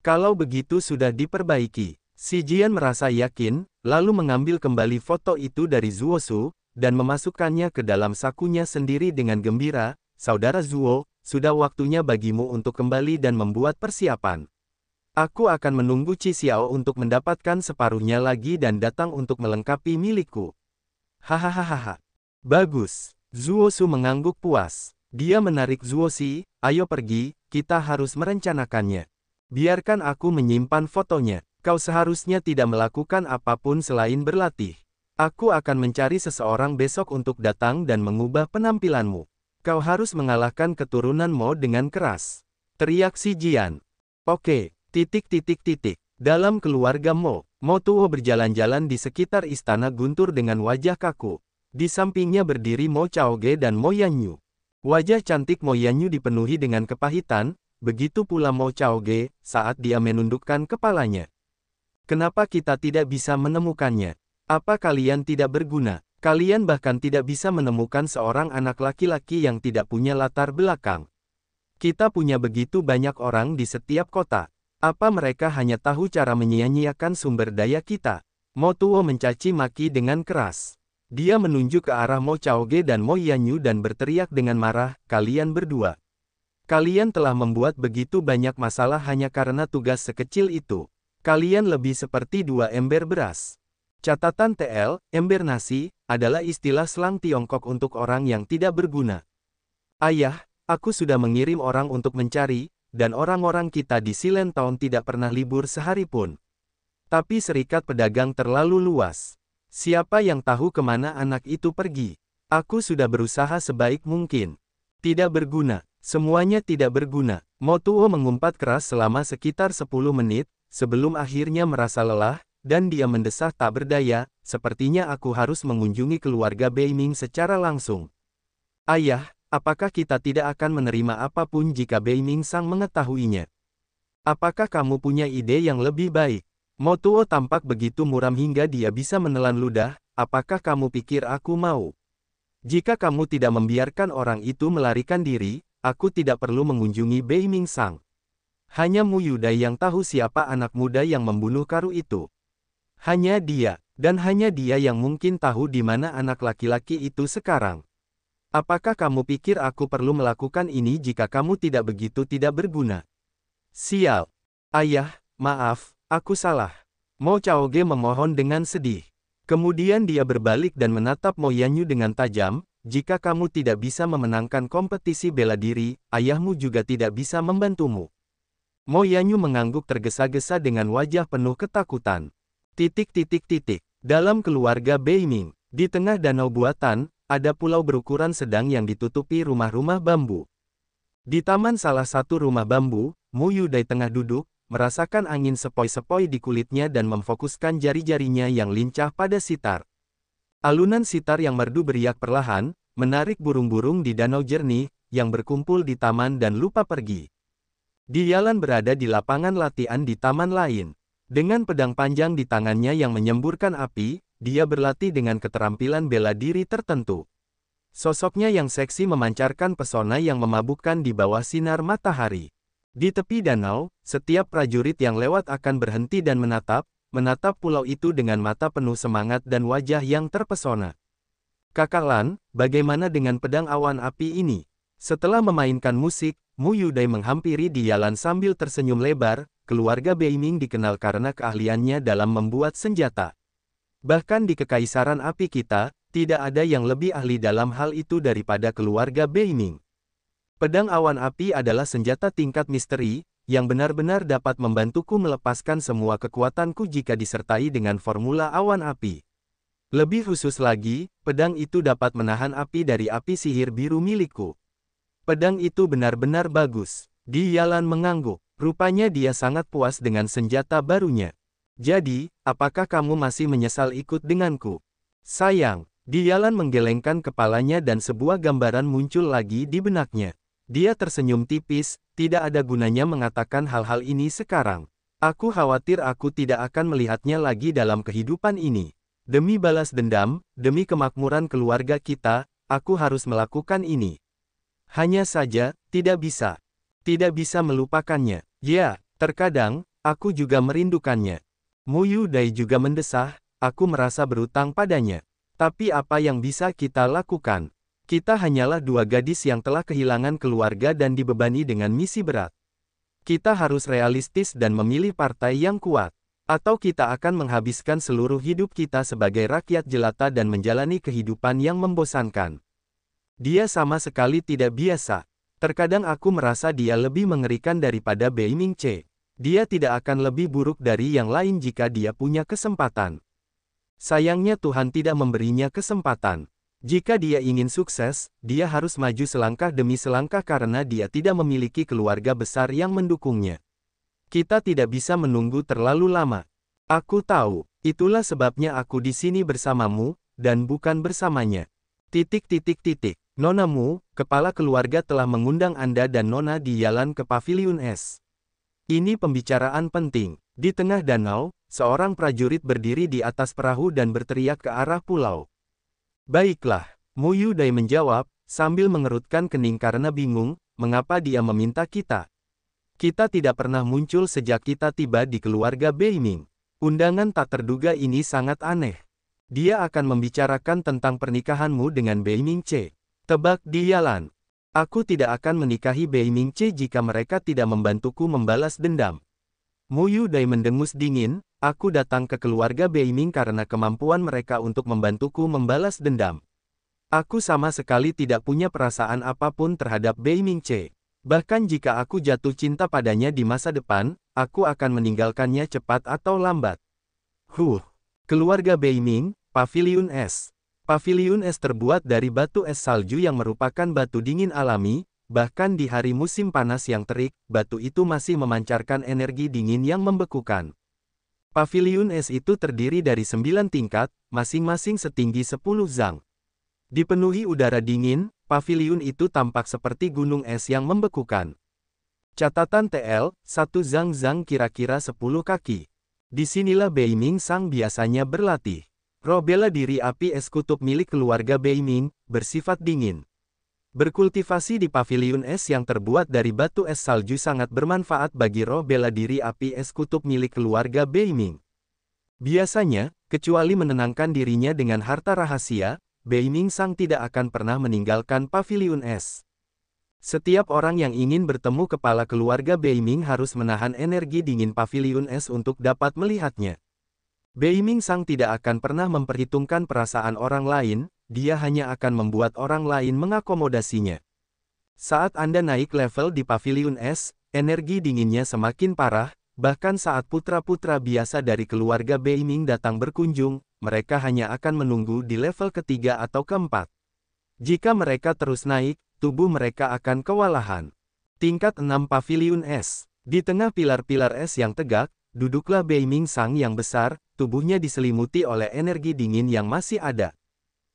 Kalau begitu sudah diperbaiki. Si Jian merasa yakin, lalu mengambil kembali foto itu dari Zuo Su, dan memasukkannya ke dalam sakunya sendiri dengan gembira. Saudara Zuo, sudah waktunya bagimu untuk kembali dan membuat persiapan. Aku akan menunggu Qi Xiao untuk mendapatkan separuhnya lagi dan datang untuk melengkapi milikku. Hahaha. Bagus. Zuo Su mengangguk puas. Dia menarik Zuo Si, ayo pergi, kita harus merencanakannya. Biarkan aku menyimpan fotonya. Kau seharusnya tidak melakukan apapun selain berlatih. Aku akan mencari seseorang besok untuk datang dan mengubah penampilanmu. Kau harus mengalahkan keturunan Mo dengan keras. Teriak si Jian. Oke. Dalam keluarga Mo Tuo berjalan-jalan di sekitar istana guntur dengan wajah kaku. Di sampingnya berdiri Mo Chaoge dan Mo Yanyu. Wajah cantik Mo Yanyu dipenuhi dengan kepahitan, begitu pula Mo Chaoge saat dia menundukkan kepalanya. Kenapa kita tidak bisa menemukannya? Apa kalian tidak berguna? Kalian bahkan tidak bisa menemukan seorang anak laki-laki yang tidak punya latar belakang. Kita punya begitu banyak orang di setiap kota. Apa mereka hanya tahu cara menyia-nyiakan sumber daya kita? Mo Tuo mencaci maki dengan keras. Dia menunjuk ke arah Mo Chaoge dan Mo Yanyu dan berteriak dengan marah, kalian berdua. Kalian telah membuat begitu banyak masalah hanya karena tugas sekecil itu. Kalian lebih seperti dua ember beras. Catatan TL, ember nasi, adalah istilah slang Tiongkok untuk orang yang tidak berguna. Ayah, aku sudah mengirim orang untuk mencari, dan orang-orang kita di Silent Town tidak pernah libur sehari pun. Tapi serikat pedagang terlalu luas. Siapa yang tahu kemana anak itu pergi? Aku sudah berusaha sebaik mungkin. Tidak berguna. Semuanya tidak berguna. Mo Tuo mengumpat keras selama sekitar 10 menit, sebelum akhirnya merasa lelah, dan dia mendesah tak berdaya, sepertinya aku harus mengunjungi keluarga Beiming secara langsung. Ayah, apakah kita tidak akan menerima apapun jika Beiming Sang mengetahuinya? Apakah kamu punya ide yang lebih baik? Mo Tuo tampak begitu muram hingga dia bisa menelan ludah, apakah kamu pikir aku mau? Jika kamu tidak membiarkan orang itu melarikan diri, aku tidak perlu mengunjungi Beiming Sang. Hanya Mu Yudai yang tahu siapa anak muda yang membunuh Karu itu. Hanya dia, dan hanya dia yang mungkin tahu di mana anak laki-laki itu sekarang. Apakah kamu pikir aku perlu melakukan ini jika kamu tidak begitu tidak berguna? Sial. Ayah, maaf, aku salah. Mo Chaoge memohon dengan sedih. Kemudian dia berbalik dan menatap Mo Yanyu dengan tajam, jika kamu tidak bisa memenangkan kompetisi bela diri, ayahmu juga tidak bisa membantumu. Mo Yanyu mengangguk tergesa-gesa dengan wajah penuh ketakutan. Dalam keluarga Beiming, di tengah danau buatan, ada pulau berukuran sedang yang ditutupi rumah-rumah bambu. Di taman salah satu rumah bambu, Mu Yudai tengah duduk, merasakan angin sepoi-sepoi di kulitnya dan memfokuskan jari-jarinya yang lincah pada sitar. Alunan sitar yang merdu beriak perlahan, menarik burung-burung di danau jernih, yang berkumpul di taman dan lupa pergi. Dialan berada di lapangan latihan di taman lain. Dengan pedang panjang di tangannya yang menyemburkan api, dia berlatih dengan keterampilan bela diri tertentu. Sosoknya yang seksi memancarkan pesona yang memabukkan di bawah sinar matahari. Di tepi danau, setiap prajurit yang lewat akan berhenti dan menatap pulau itu dengan mata penuh semangat dan wajah yang terpesona. Kakak Lan, bagaimana dengan pedang awan api ini? Setelah memainkan musik, Mu Yudai menghampiri Dialan sambil tersenyum lebar. Keluarga Beiming dikenal karena keahliannya dalam membuat senjata. Bahkan di Kekaisaran Api kita, tidak ada yang lebih ahli dalam hal itu daripada keluarga Beiming. Pedang awan api adalah senjata tingkat misteri, yang benar-benar dapat membantuku melepaskan semua kekuatanku jika disertai dengan formula awan api. Lebih khusus lagi, pedang itu dapat menahan api dari api sihir biru milikku. Pedang itu benar-benar bagus. Dialan mengangguk. Rupanya dia sangat puas dengan senjata barunya. Jadi, apakah kamu masih menyesal ikut denganku? Sayang, Dialan menggelengkan kepalanya dan sebuah gambaran muncul lagi di benaknya. Dia tersenyum tipis, tidak ada gunanya mengatakan hal-hal ini sekarang. Aku khawatir aku tidak akan melihatnya lagi dalam kehidupan ini. Demi balas dendam, demi kemakmuran keluarga kita, aku harus melakukan ini. Hanya saja, tidak bisa. Tidak bisa melupakannya. Ya, terkadang, aku juga merindukannya. Mu Yudai juga mendesah, aku merasa berutang padanya. Tapi apa yang bisa kita lakukan? Kita hanyalah dua gadis yang telah kehilangan keluarga dan dibebani dengan misi berat. Kita harus realistis dan memilih partai yang kuat. Atau kita akan menghabiskan seluruh hidup kita sebagai rakyat jelata dan menjalani kehidupan yang membosankan. Dia sama sekali tidak biasa. Terkadang aku merasa dia lebih mengerikan daripada Beiming Ce. Dia tidak akan lebih buruk dari yang lain jika dia punya kesempatan. Sayangnya Tuhan tidak memberinya kesempatan. Jika dia ingin sukses, dia harus maju selangkah demi selangkah karena dia tidak memiliki keluarga besar yang mendukungnya. Kita tidak bisa menunggu terlalu lama. Aku tahu, itulah sebabnya aku di sini bersamamu, dan bukan bersamanya. Nona Mu, kepala keluarga telah mengundang Anda dan Nona Dialan ke Paviliun Es. Ini pembicaraan penting. Di tengah danau, seorang prajurit berdiri di atas perahu dan berteriak ke arah pulau. Baiklah, Mu Yudai menjawab, sambil mengerutkan kening karena bingung, mengapa dia meminta kita. Kita tidak pernah muncul sejak kita tiba di keluarga Beiming. Undangan tak terduga ini sangat aneh. Dia akan membicarakan tentang pernikahanmu dengan Beiming Ce. Tebak Dialan. Aku tidak akan menikahi Beiming Ce jika mereka tidak membantuku membalas dendam. Mu Yudai mendengus dingin, aku datang ke keluarga Beiming karena kemampuan mereka untuk membantuku membalas dendam. Aku sama sekali tidak punya perasaan apapun terhadap Beiming Ce. Bahkan jika aku jatuh cinta padanya di masa depan, aku akan meninggalkannya cepat atau lambat. Keluarga Beiming, Paviliun Es. Paviliun es terbuat dari batu es salju yang merupakan batu dingin alami, bahkan di hari musim panas yang terik, batu itu masih memancarkan energi dingin yang membekukan. Paviliun es itu terdiri dari 9 tingkat, masing-masing setinggi 10 zang. Dipenuhi udara dingin, paviliun itu tampak seperti gunung es yang membekukan. Catatan TL, 1 zang kira-kira 10 kaki. Disinilah Beiming Sang biasanya berlatih. Roh bela diri api es kutub milik keluarga Beiming, bersifat dingin. Berkultivasi di paviliun es yang terbuat dari batu es salju sangat bermanfaat bagi roh bela diri api es kutub milik keluarga Beiming. Biasanya, kecuali menenangkan dirinya dengan harta rahasia, Beiming Sang tidak akan pernah meninggalkan paviliun es. Setiap orang yang ingin bertemu kepala keluarga Beiming harus menahan energi dingin paviliun es untuk dapat melihatnya. Beiming Sang tidak akan pernah memperhitungkan perasaan orang lain, dia hanya akan membuat orang lain mengakomodasinya. Saat Anda naik level di paviliun es, energi dinginnya semakin parah, bahkan saat putra-putra biasa dari keluarga Beiming datang berkunjung, mereka hanya akan menunggu di level ketiga atau keempat. Jika mereka terus naik, tubuh mereka akan kewalahan. Tingkat 6 paviliun es. Di tengah pilar-pilar es yang tegak, duduklah Beiming Sang yang besar, tubuhnya diselimuti oleh energi dingin yang masih ada.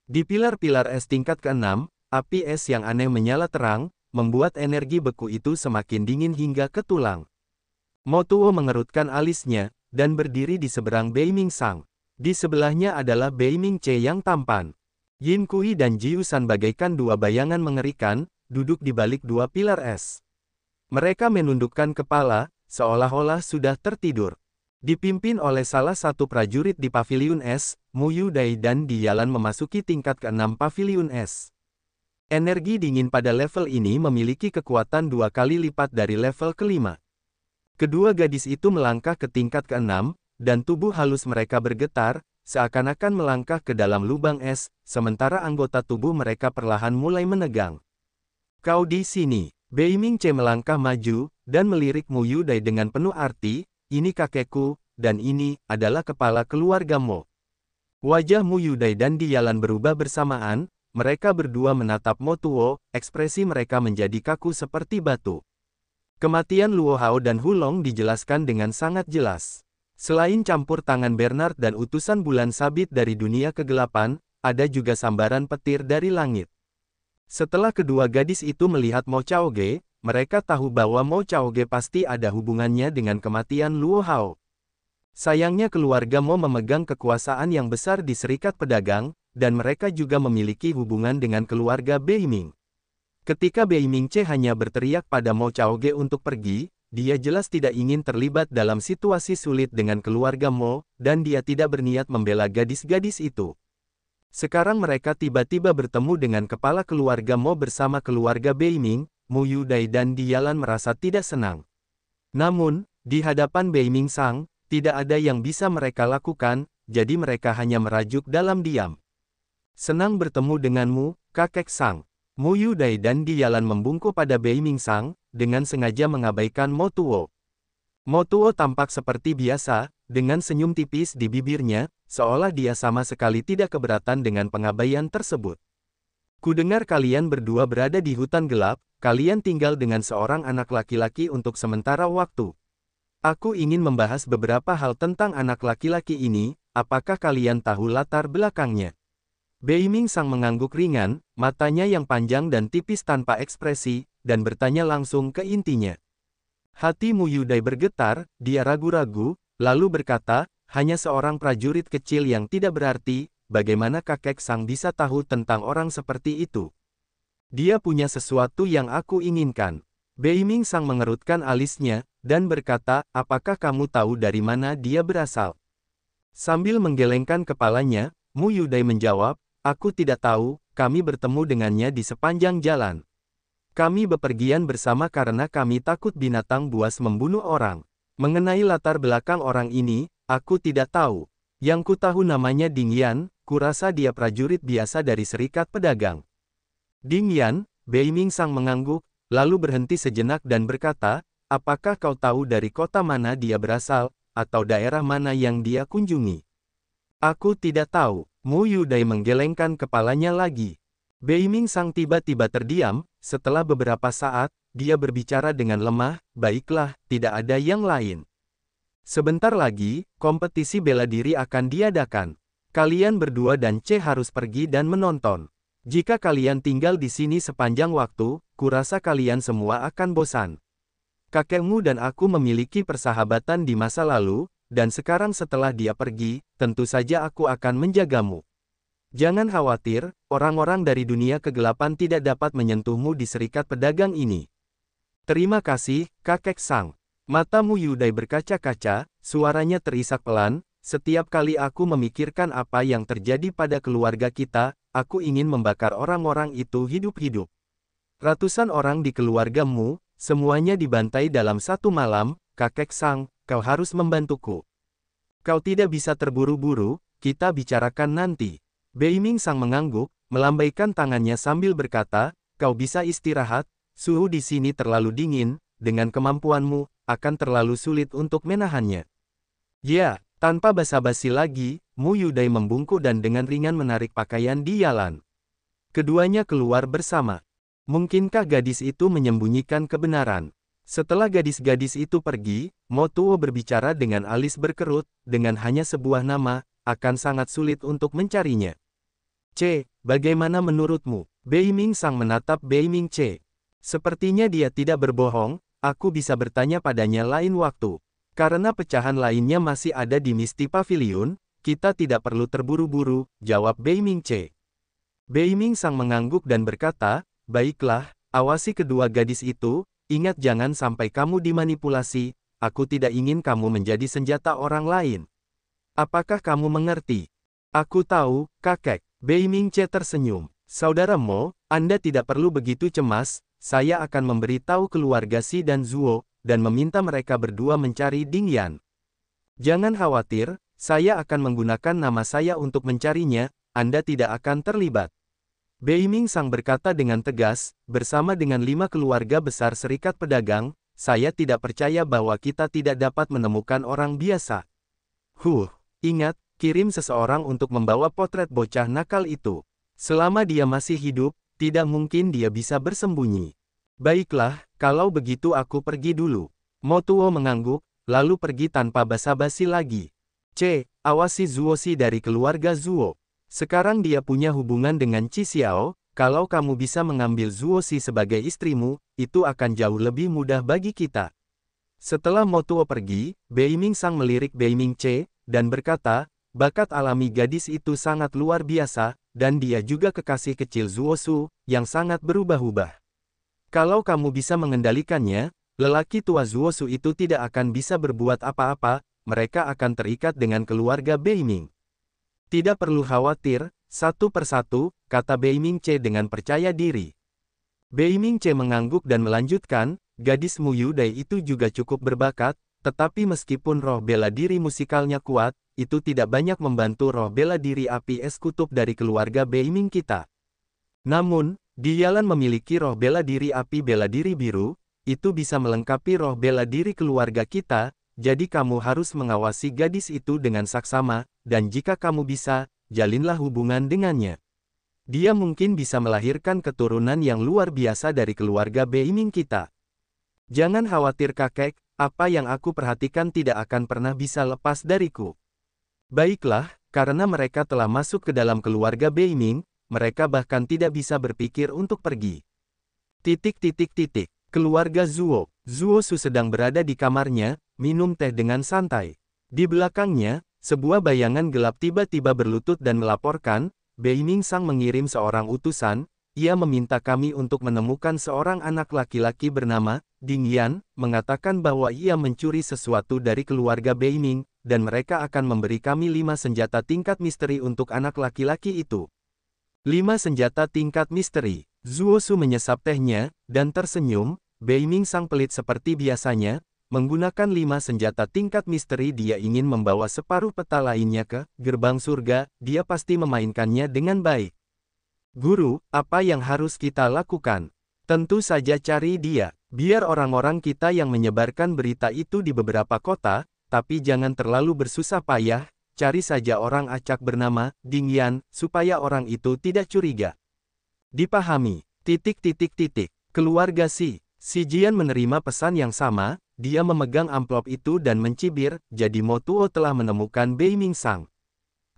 Di pilar-pilar es tingkat ke-6, api es yang aneh menyala terang, membuat energi beku itu semakin dingin hingga ke tulang. Motuo mengerutkan alisnya, dan berdiri di seberang Beiming Sang. Di sebelahnya adalah Beiming Ce yang tampan. Yin Kui dan Jiusan bagaikan dua bayangan mengerikan, duduk di balik dua pilar es. Mereka menundukkan kepala, seolah-olah sudah tertidur. Dipimpin oleh salah satu prajurit di paviliun es, Mu Yudai dan Diyalan memasuki tingkat ke-6 paviliun es. Energi dingin pada level ini memiliki kekuatan 2 kali lipat dari level ke-5. Kedua gadis itu melangkah ke tingkat ke-6, dan tubuh halus mereka bergetar, seakan-akan melangkah ke dalam lubang es, sementara anggota tubuh mereka perlahan mulai menegang. Kau di sini. Beiming Ce melangkah maju, dan melirik Mu Yudai dengan penuh arti, ini kakekku, dan ini adalah kepala keluarga Mo. Wajah Mu Yudai dan Diyalan berubah bersamaan, mereka berdua menatap Motuo, ekspresi mereka menjadi kaku seperti batu. Kematian Luo Hao dan Hulong dijelaskan dengan sangat jelas. Selain campur tangan Bernard dan utusan bulan sabit dari dunia kegelapan, ada juga sambaran petir dari langit. Setelah kedua gadis itu melihat Mo Chaoge, mereka tahu bahwa Mo Chaoge pasti ada hubungannya dengan kematian Luo Hao. Sayangnya keluarga Mo memegang kekuasaan yang besar di Serikat Pedagang, dan mereka juga memiliki hubungan dengan keluarga Beiming. Ketika Beiming Ce hanya berteriak pada Mo Chaoge untuk pergi, dia jelas tidak ingin terlibat dalam situasi sulit dengan keluarga Mo, dan dia tidak berniat membela gadis-gadis itu. Sekarang mereka tiba-tiba bertemu dengan kepala keluarga Mo bersama keluarga Beiming, Mu Yudai dan Diyalan merasa tidak senang. Namun, di hadapan Beiming Sang, tidak ada yang bisa mereka lakukan, jadi mereka hanya merajuk dalam diam. Senang bertemu denganmu, kakek Sang. Mu Yudai dan Diyalan membungkuk pada Beiming Sang, dengan sengaja mengabaikan Motuo. Motuo tampak seperti biasa, dengan senyum tipis di bibirnya, seolah dia sama sekali tidak keberatan dengan pengabaian tersebut. Kudengar kalian berdua berada di hutan gelap, kalian tinggal dengan seorang anak laki-laki untuk sementara waktu. Aku ingin membahas beberapa hal tentang anak laki-laki ini, apakah kalian tahu latar belakangnya? Beiming Sang mengangguk ringan, matanya yang panjang dan tipis tanpa ekspresi, dan bertanya langsung ke intinya. Hati Mu Yudai bergetar, dia ragu-ragu, lalu berkata, hanya seorang prajurit kecil yang tidak berarti, bagaimana kakek Sang bisa tahu tentang orang seperti itu? Dia punya sesuatu yang aku inginkan. Beiming Sang mengerutkan alisnya, dan berkata, apakah kamu tahu dari mana dia berasal? Sambil menggelengkan kepalanya, Mu Yudai menjawab, aku tidak tahu, kami bertemu dengannya di sepanjang jalan. Kami bepergian bersama karena kami takut binatang buas membunuh orang. Mengenai latar belakang orang ini, aku tidak tahu. Yang ku tahu namanya Ding Yan, kurasa dia prajurit biasa dari Serikat Pedagang. Ding Yan, Beiming Sang mengangguk, lalu berhenti sejenak dan berkata, apakah kau tahu dari kota mana dia berasal, atau daerah mana yang dia kunjungi? Aku tidak tahu. Mu Yudai menggelengkan kepalanya lagi. Beiming Sang tiba-tiba terdiam, setelah beberapa saat, dia berbicara dengan lemah, baiklah, tidak ada yang lain. Sebentar lagi, kompetisi bela diri akan diadakan. Kalian berdua dan C harus pergi dan menonton. Jika kalian tinggal di sini sepanjang waktu, kurasa kalian semua akan bosan. Kakekmu dan aku memiliki persahabatan di masa lalu, dan sekarang setelah dia pergi, tentu saja aku akan menjagamu. Jangan khawatir, orang-orang dari dunia kegelapan tidak dapat menyentuhmu di serikat pedagang ini. Terima kasih, kakek Sang. Mata Mu Yudai berkaca-kaca, suaranya terisak pelan, setiap kali aku memikirkan apa yang terjadi pada keluarga kita, aku ingin membakar orang-orang itu hidup-hidup. Ratusan orang di keluargamu, semuanya dibantai dalam satu malam, kakek Sang, kau harus membantuku. Kau tidak bisa terburu-buru, kita bicarakan nanti. Beiming Sang mengangguk, melambaikan tangannya sambil berkata, kau bisa istirahat, suhu di sini terlalu dingin, dengan kemampuanmu, akan terlalu sulit untuk menahannya. Ya, tanpa basa-basi lagi, Mu Yudai membungkuk dan dengan ringan menarik pakaian di Yalan. Keduanya keluar bersama. Mungkinkah gadis itu menyembunyikan kebenaran? Setelah gadis-gadis itu pergi, Mo Tuo berbicara dengan alis berkerut, dengan hanya sebuah nama, akan sangat sulit untuk mencarinya. C, bagaimana menurutmu? Beiming Sang menatap Beiming C. Sepertinya dia tidak berbohong, aku bisa bertanya padanya lain waktu. Karena pecahan lainnya masih ada di Misty Pavilion, kita tidak perlu terburu-buru, jawab Beiming C. Beiming Sang mengangguk dan berkata, baiklah, awasi kedua gadis itu, ingat jangan sampai kamu dimanipulasi, aku tidak ingin kamu menjadi senjata orang lain. Apakah kamu mengerti? Aku tahu, kakek. Beiming C tersenyum. Saudara Mo, Anda tidak perlu begitu cemas, saya akan memberitahu keluarga Si dan Zuo, dan meminta mereka berdua mencari Ding Yan. Jangan khawatir, saya akan menggunakan nama saya untuk mencarinya, Anda tidak akan terlibat. Beiming Sang berkata dengan tegas, bersama dengan 5 keluarga besar serikat pedagang, saya tidak percaya bahwa kita tidak dapat menemukan orang biasa. Ingat, kirim seseorang untuk membawa potret bocah nakal itu. Selama dia masih hidup, tidak mungkin dia bisa bersembunyi. Baiklah, kalau begitu aku pergi dulu. Mo Tuo mengangguk, lalu pergi tanpa basa-basi lagi. C, awasi Zuo Si dari keluarga Zuo. Sekarang dia punya hubungan dengan Qi Xiao, kalau kamu bisa mengambil Zuo Si sebagai istrimu, itu akan jauh lebih mudah bagi kita. Setelah Mo Tuo pergi, Beiming Sang melirik Beiming C, dan berkata, bakat alami gadis itu sangat luar biasa, dan dia juga kekasih kecil Zuo Su, yang sangat berubah-ubah. Kalau kamu bisa mengendalikannya, lelaki tua Zuo Su itu tidak akan bisa berbuat apa-apa, mereka akan terikat dengan keluarga Beiming. Tidak perlu khawatir, satu persatu, kata Beiming C dengan percaya diri. Beiming C mengangguk dan melanjutkan, gadis Mu Yudai itu juga cukup berbakat, tetapi meskipun roh bela diri musikalnya kuat, itu tidak banyak membantu roh bela diri api es kutub dari keluarga Beiming kita. Namun, Diyalan memiliki roh bela diri api bela diri biru, itu bisa melengkapi roh bela diri keluarga kita, jadi kamu harus mengawasi gadis itu dengan saksama, dan jika kamu bisa, jalinlah hubungan dengannya. Dia mungkin bisa melahirkan keturunan yang luar biasa dari keluarga Beiming kita. Jangan khawatir kakek, apa yang aku perhatikan tidak akan pernah bisa lepas dariku. Baiklah, karena mereka telah masuk ke dalam keluarga Beiming, mereka bahkan tidak bisa berpikir untuk pergi. Keluarga Zuo. Zuo Su sedang berada di kamarnya, minum teh dengan santai. Di belakangnya, sebuah bayangan gelap tiba-tiba berlutut dan melaporkan, Beiming Sang mengirim seorang utusan, ia meminta kami untuk menemukan seorang anak laki-laki bernama Ding Yan, mengatakan bahwa ia mencuri sesuatu dari keluarga Beiming, dan mereka akan memberi kami 5 senjata tingkat misteri untuk anak laki-laki itu. 5 senjata tingkat misteri. Zuo Su menyesap tehnya, dan tersenyum. Beiming Sang pelit seperti biasanya, menggunakan 5 senjata tingkat misteri dia ingin membawa separuh peta lainnya ke gerbang surga, dia pasti memainkannya dengan baik. Guru, apa yang harus kita lakukan? Tentu saja cari dia, biar orang-orang kita yang menyebarkan berita itu di beberapa kota, tapi jangan terlalu bersusah payah. Cari saja orang acak bernama Ding Yan, supaya orang itu tidak curiga. Dipahami. Keluarga Si Jian menerima pesan yang sama, dia memegang amplop itu dan mencibir, jadi Mo Tuo telah menemukan Bei Ming Sang.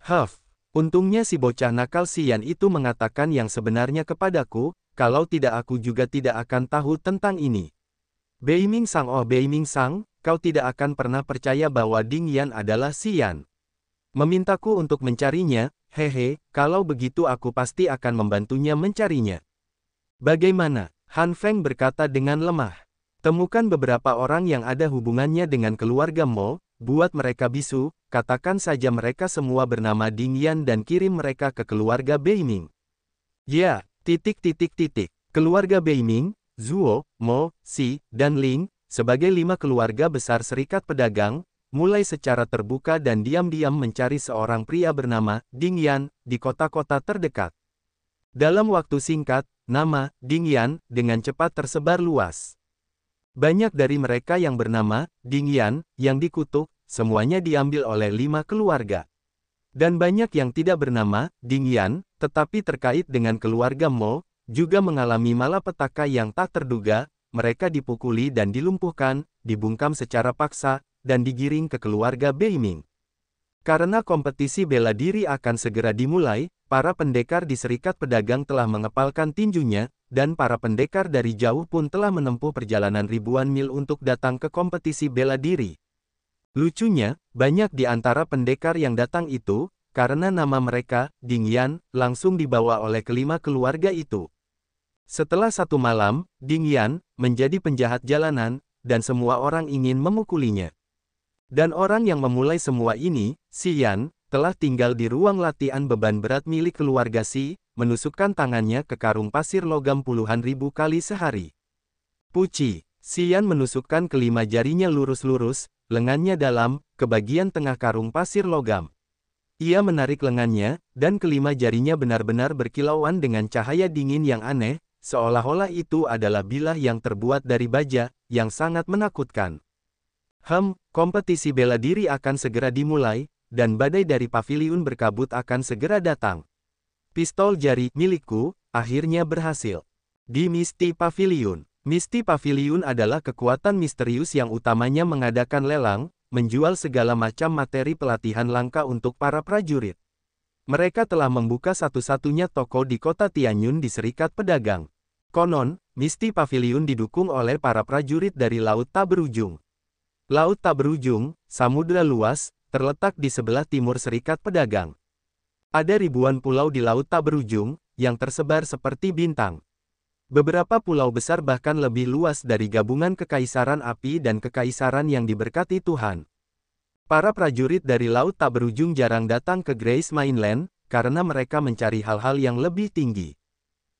Huff, untungnya si bocah nakal Xian itu mengatakan yang sebenarnya kepadaku, kalau tidak aku juga tidak akan tahu tentang ini. Bei Ming Sang, oh Bei Ming Sang, kau tidak akan pernah percaya bahwa Ding Yan adalah Xian. Memintaku untuk mencarinya, hehe, kalau begitu aku pasti akan membantunya mencarinya. Bagaimana? Han Feng berkata dengan lemah. Temukan beberapa orang yang ada hubungannya dengan keluarga Mo, buat mereka bisu, katakan saja mereka semua bernama Ding Yan dan kirim mereka ke keluarga Bei Ming. Ya, ... Keluarga Bei Ming, Zuo, Mo, Si, dan Ling, sebagai 5 keluarga besar serikat pedagang, mulai secara terbuka dan diam-diam mencari seorang pria bernama Ding Yan di kota-kota terdekat. Dalam waktu singkat, nama Ding Yan dengan cepat tersebar luas. Banyak dari mereka yang bernama Ding Yan yang dikutuk, semuanya diambil oleh 5 keluarga. Dan banyak yang tidak bernama Ding Yan, tetapi terkait dengan keluarga Mo, juga mengalami malapetaka yang tak terduga, mereka dipukuli dan dilumpuhkan, dibungkam secara paksa, dan digiring ke keluarga Bei Ming. Karena kompetisi bela diri akan segera dimulai, para pendekar di serikat pedagang telah mengepalkan tinjunya, dan para pendekar dari jauh pun telah menempuh perjalanan ribuan mil untuk datang ke kompetisi bela diri. Lucunya, banyak di antara pendekar yang datang itu, karena nama mereka, Ding Yan, langsung dibawa oleh kelima keluarga itu. Setelah 1 malam, Ding Yan menjadi penjahat jalanan, dan semua orang ingin memukulinya. Dan orang yang memulai semua ini, Xian, telah tinggal di ruang latihan beban berat milik keluarga Si, menusukkan tangannya ke karung pasir logam puluhan ribu kali sehari. Puci, Xian menusukkan kelima jarinya lurus-lurus, lengannya dalam, ke bagian tengah karung pasir logam. Ia menarik lengannya, dan kelima jarinya benar-benar berkilauan dengan cahaya dingin yang aneh, seolah-olah itu adalah bilah yang terbuat dari baja, yang sangat menakutkan. Kompetisi bela diri akan segera dimulai, dan badai dari paviliun berkabut akan segera datang. Pistol jari milikku akhirnya berhasil. Di Misty Pavilion. Misty Pavilion adalah kekuatan misterius yang utamanya mengadakan lelang, menjual segala macam materi pelatihan langka untuk para prajurit. Mereka telah membuka satu-satunya toko di kota Tianyun di Serikat Pedagang. Konon, Misty Pavilion didukung oleh para prajurit dari Laut Tak Berujung. Laut Tak Berujung, samudera luas, terletak di sebelah timur Serikat Pedagang. Ada ribuan pulau di Laut Tak Berujung, yang tersebar seperti bintang. Beberapa pulau besar bahkan lebih luas dari gabungan Kekaisaran Api dan Kekaisaran yang diberkati Tuhan. Para prajurit dari Laut Tak Berujung jarang datang ke Grace Mainland, karena mereka mencari hal-hal yang lebih tinggi.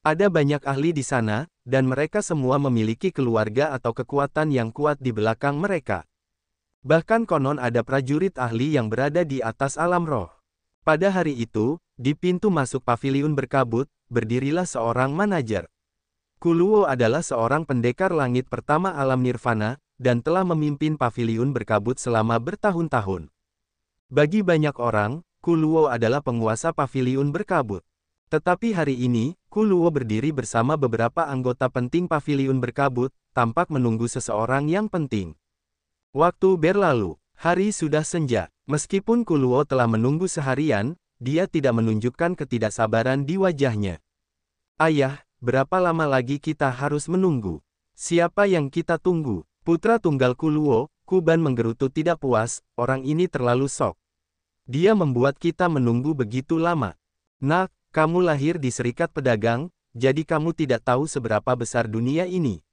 Ada banyak ahli di sana, dan mereka semua memiliki keluarga atau kekuatan yang kuat di belakang mereka. Bahkan konon ada prajurit ahli yang berada di atas alam roh. Pada hari itu, di pintu masuk paviliun berkabut, berdirilah seorang manajer. Kuluo adalah seorang pendekar langit pertama alam nirvana, dan telah memimpin paviliun berkabut selama bertahun-tahun. Bagi banyak orang, Kuluo adalah penguasa paviliun berkabut. Tetapi hari ini, Kuluo berdiri bersama beberapa anggota penting paviliun berkabut, tampak menunggu seseorang yang penting. Waktu berlalu, hari sudah senja. Meskipun Kuluo telah menunggu seharian, dia tidak menunjukkan ketidaksabaran di wajahnya. Ayah, berapa lama lagi kita harus menunggu? Siapa yang kita tunggu? Putra tunggal Kuluo, Kuban menggerutu tidak puas, orang ini terlalu sok. Dia membuat kita menunggu begitu lama. Nak, kamu lahir di Serikat Pedagang, jadi kamu tidak tahu seberapa besar dunia ini.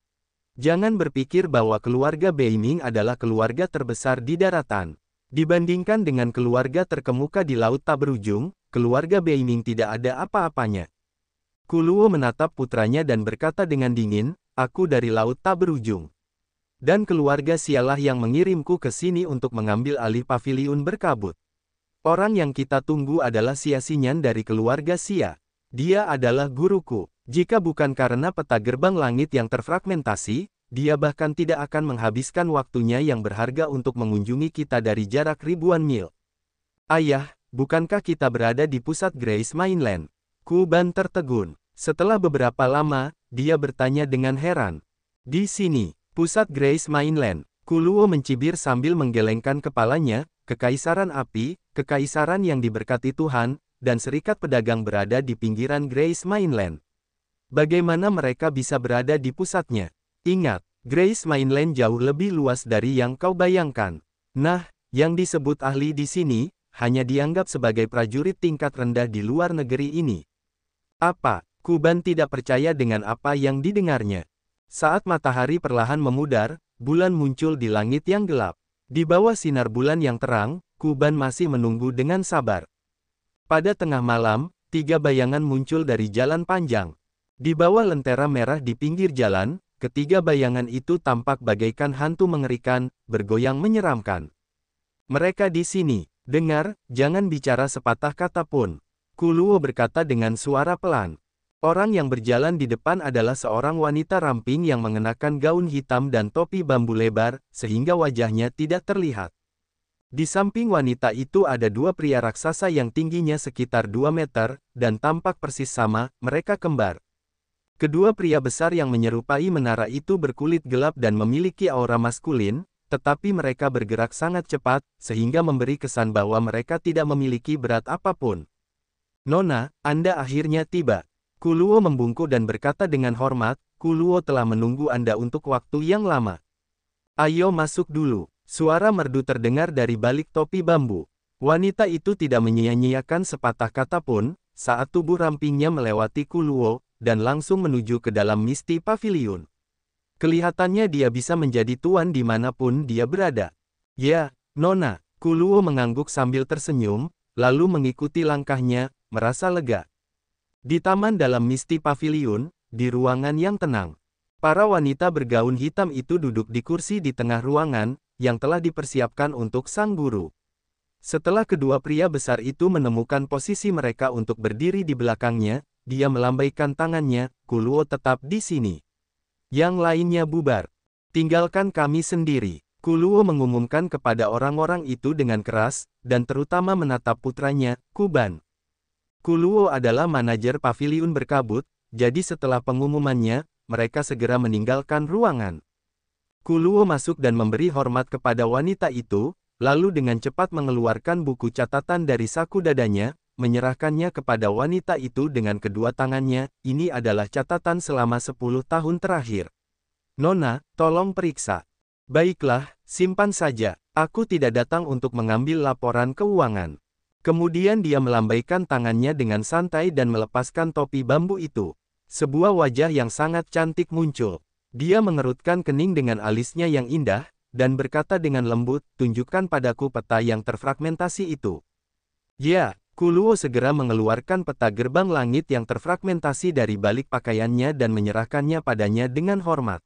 Jangan berpikir bahwa keluarga Bei Ming adalah keluarga terbesar di daratan. Dibandingkan dengan keluarga terkemuka di Laut Tak Berujung, keluarga Bei Ming tidak ada apa-apanya. Kuluo menatap putranya dan berkata dengan dingin, aku dari Laut Tak Berujung. Dan keluarga Sialah yang mengirimku ke sini untuk mengambil alih paviliun berkabut. Orang yang kita tunggu adalah Xia Xinyan dari keluarga Xia. Dia adalah guruku. Jika bukan karena peta gerbang langit yang terfragmentasi, dia bahkan tidak akan menghabiskan waktunya yang berharga untuk mengunjungi kita dari jarak ribuan mil. Ayah, bukankah kita berada di pusat Grace Mainland? Kuban tertegun. Setelah beberapa lama, dia bertanya dengan heran. Di sini, pusat Grace Mainland. Kuluo mencibir sambil menggelengkan kepalanya, Kekaisaran Api, kekaisaran yang diberkati Tuhan, dan serikat pedagang berada di pinggiran Grace Mainland. Bagaimana mereka bisa berada di pusatnya? Ingat, Grace Mainland jauh lebih luas dari yang kau bayangkan. Nah, yang disebut ahli di sini, hanya dianggap sebagai prajurit tingkat rendah di luar negeri ini. Apa? Kuban tidak percaya dengan apa yang didengarnya. Saat matahari perlahan memudar, bulan muncul di langit yang gelap. Di bawah sinar bulan yang terang, Kuban masih menunggu dengan sabar. Pada tengah malam, 3 bayangan muncul dari jalan panjang. Di bawah lentera merah di pinggir jalan, ketiga bayangan itu tampak bagaikan hantu mengerikan, bergoyang menyeramkan. Mereka di sini. Dengar, jangan bicara sepatah kata pun. Kuluo berkata dengan suara pelan. Orang yang berjalan di depan adalah seorang wanita ramping yang mengenakan gaun hitam dan topi bambu lebar, sehingga wajahnya tidak terlihat. Di samping wanita itu ada 2 pria raksasa yang tingginya sekitar 2 meter, dan tampak persis sama, mereka kembar. Kedua pria besar yang menyerupai menara itu berkulit gelap dan memiliki aura maskulin, tetapi mereka bergerak sangat cepat, sehingga memberi kesan bahwa mereka tidak memiliki berat apapun. Nona, Anda akhirnya tiba. Kuluo membungkuk dan berkata dengan hormat, Kuluo telah menunggu Anda untuk waktu yang lama. Ayo masuk dulu. Suara merdu terdengar dari balik topi bambu. Wanita itu tidak menyia-nyiakan sepatah kata pun, saat tubuh rampingnya melewati Kuluo, dan langsung menuju ke dalam Misty Pavilion. Kelihatannya dia bisa menjadi tuan dimanapun dia berada. Ya, Nona, Kuluo mengangguk sambil tersenyum, lalu mengikuti langkahnya, merasa lega. Di taman dalam Misty Pavilion, di ruangan yang tenang, para wanita bergaun hitam itu duduk di kursi di tengah ruangan, yang telah dipersiapkan untuk sang guru. Setelah kedua pria besar itu menemukan posisi mereka untuk berdiri di belakangnya, dia melambaikan tangannya, Kuluo tetap di sini. Yang lainnya bubar. Tinggalkan kami sendiri. Kuluo mengumumkan kepada orang-orang itu dengan keras, dan terutama menatap putranya, Kuban. Kuluo adalah manajer paviliun berkabut, jadi setelah pengumumannya, mereka segera meninggalkan ruangan. Kuluo masuk dan memberi hormat kepada wanita itu, lalu dengan cepat mengeluarkan buku catatan dari saku dadanya, menyerahkannya kepada wanita itu dengan kedua tangannya. Ini adalah catatan selama 10 tahun terakhir. Nona, tolong periksa. Baiklah, simpan saja. Aku tidak datang untuk mengambil laporan keuangan. Kemudian dia melambaikan tangannya dengan santai dan melepaskan topi bambu itu. Sebuah wajah yang sangat cantik muncul. Dia mengerutkan kening dengan alisnya yang indah, dan berkata dengan lembut, tunjukkan padaku peta yang terfragmentasi itu. Ya, Kuluo segera mengeluarkan peta gerbang langit yang terfragmentasi dari balik pakaiannya dan menyerahkannya padanya dengan hormat.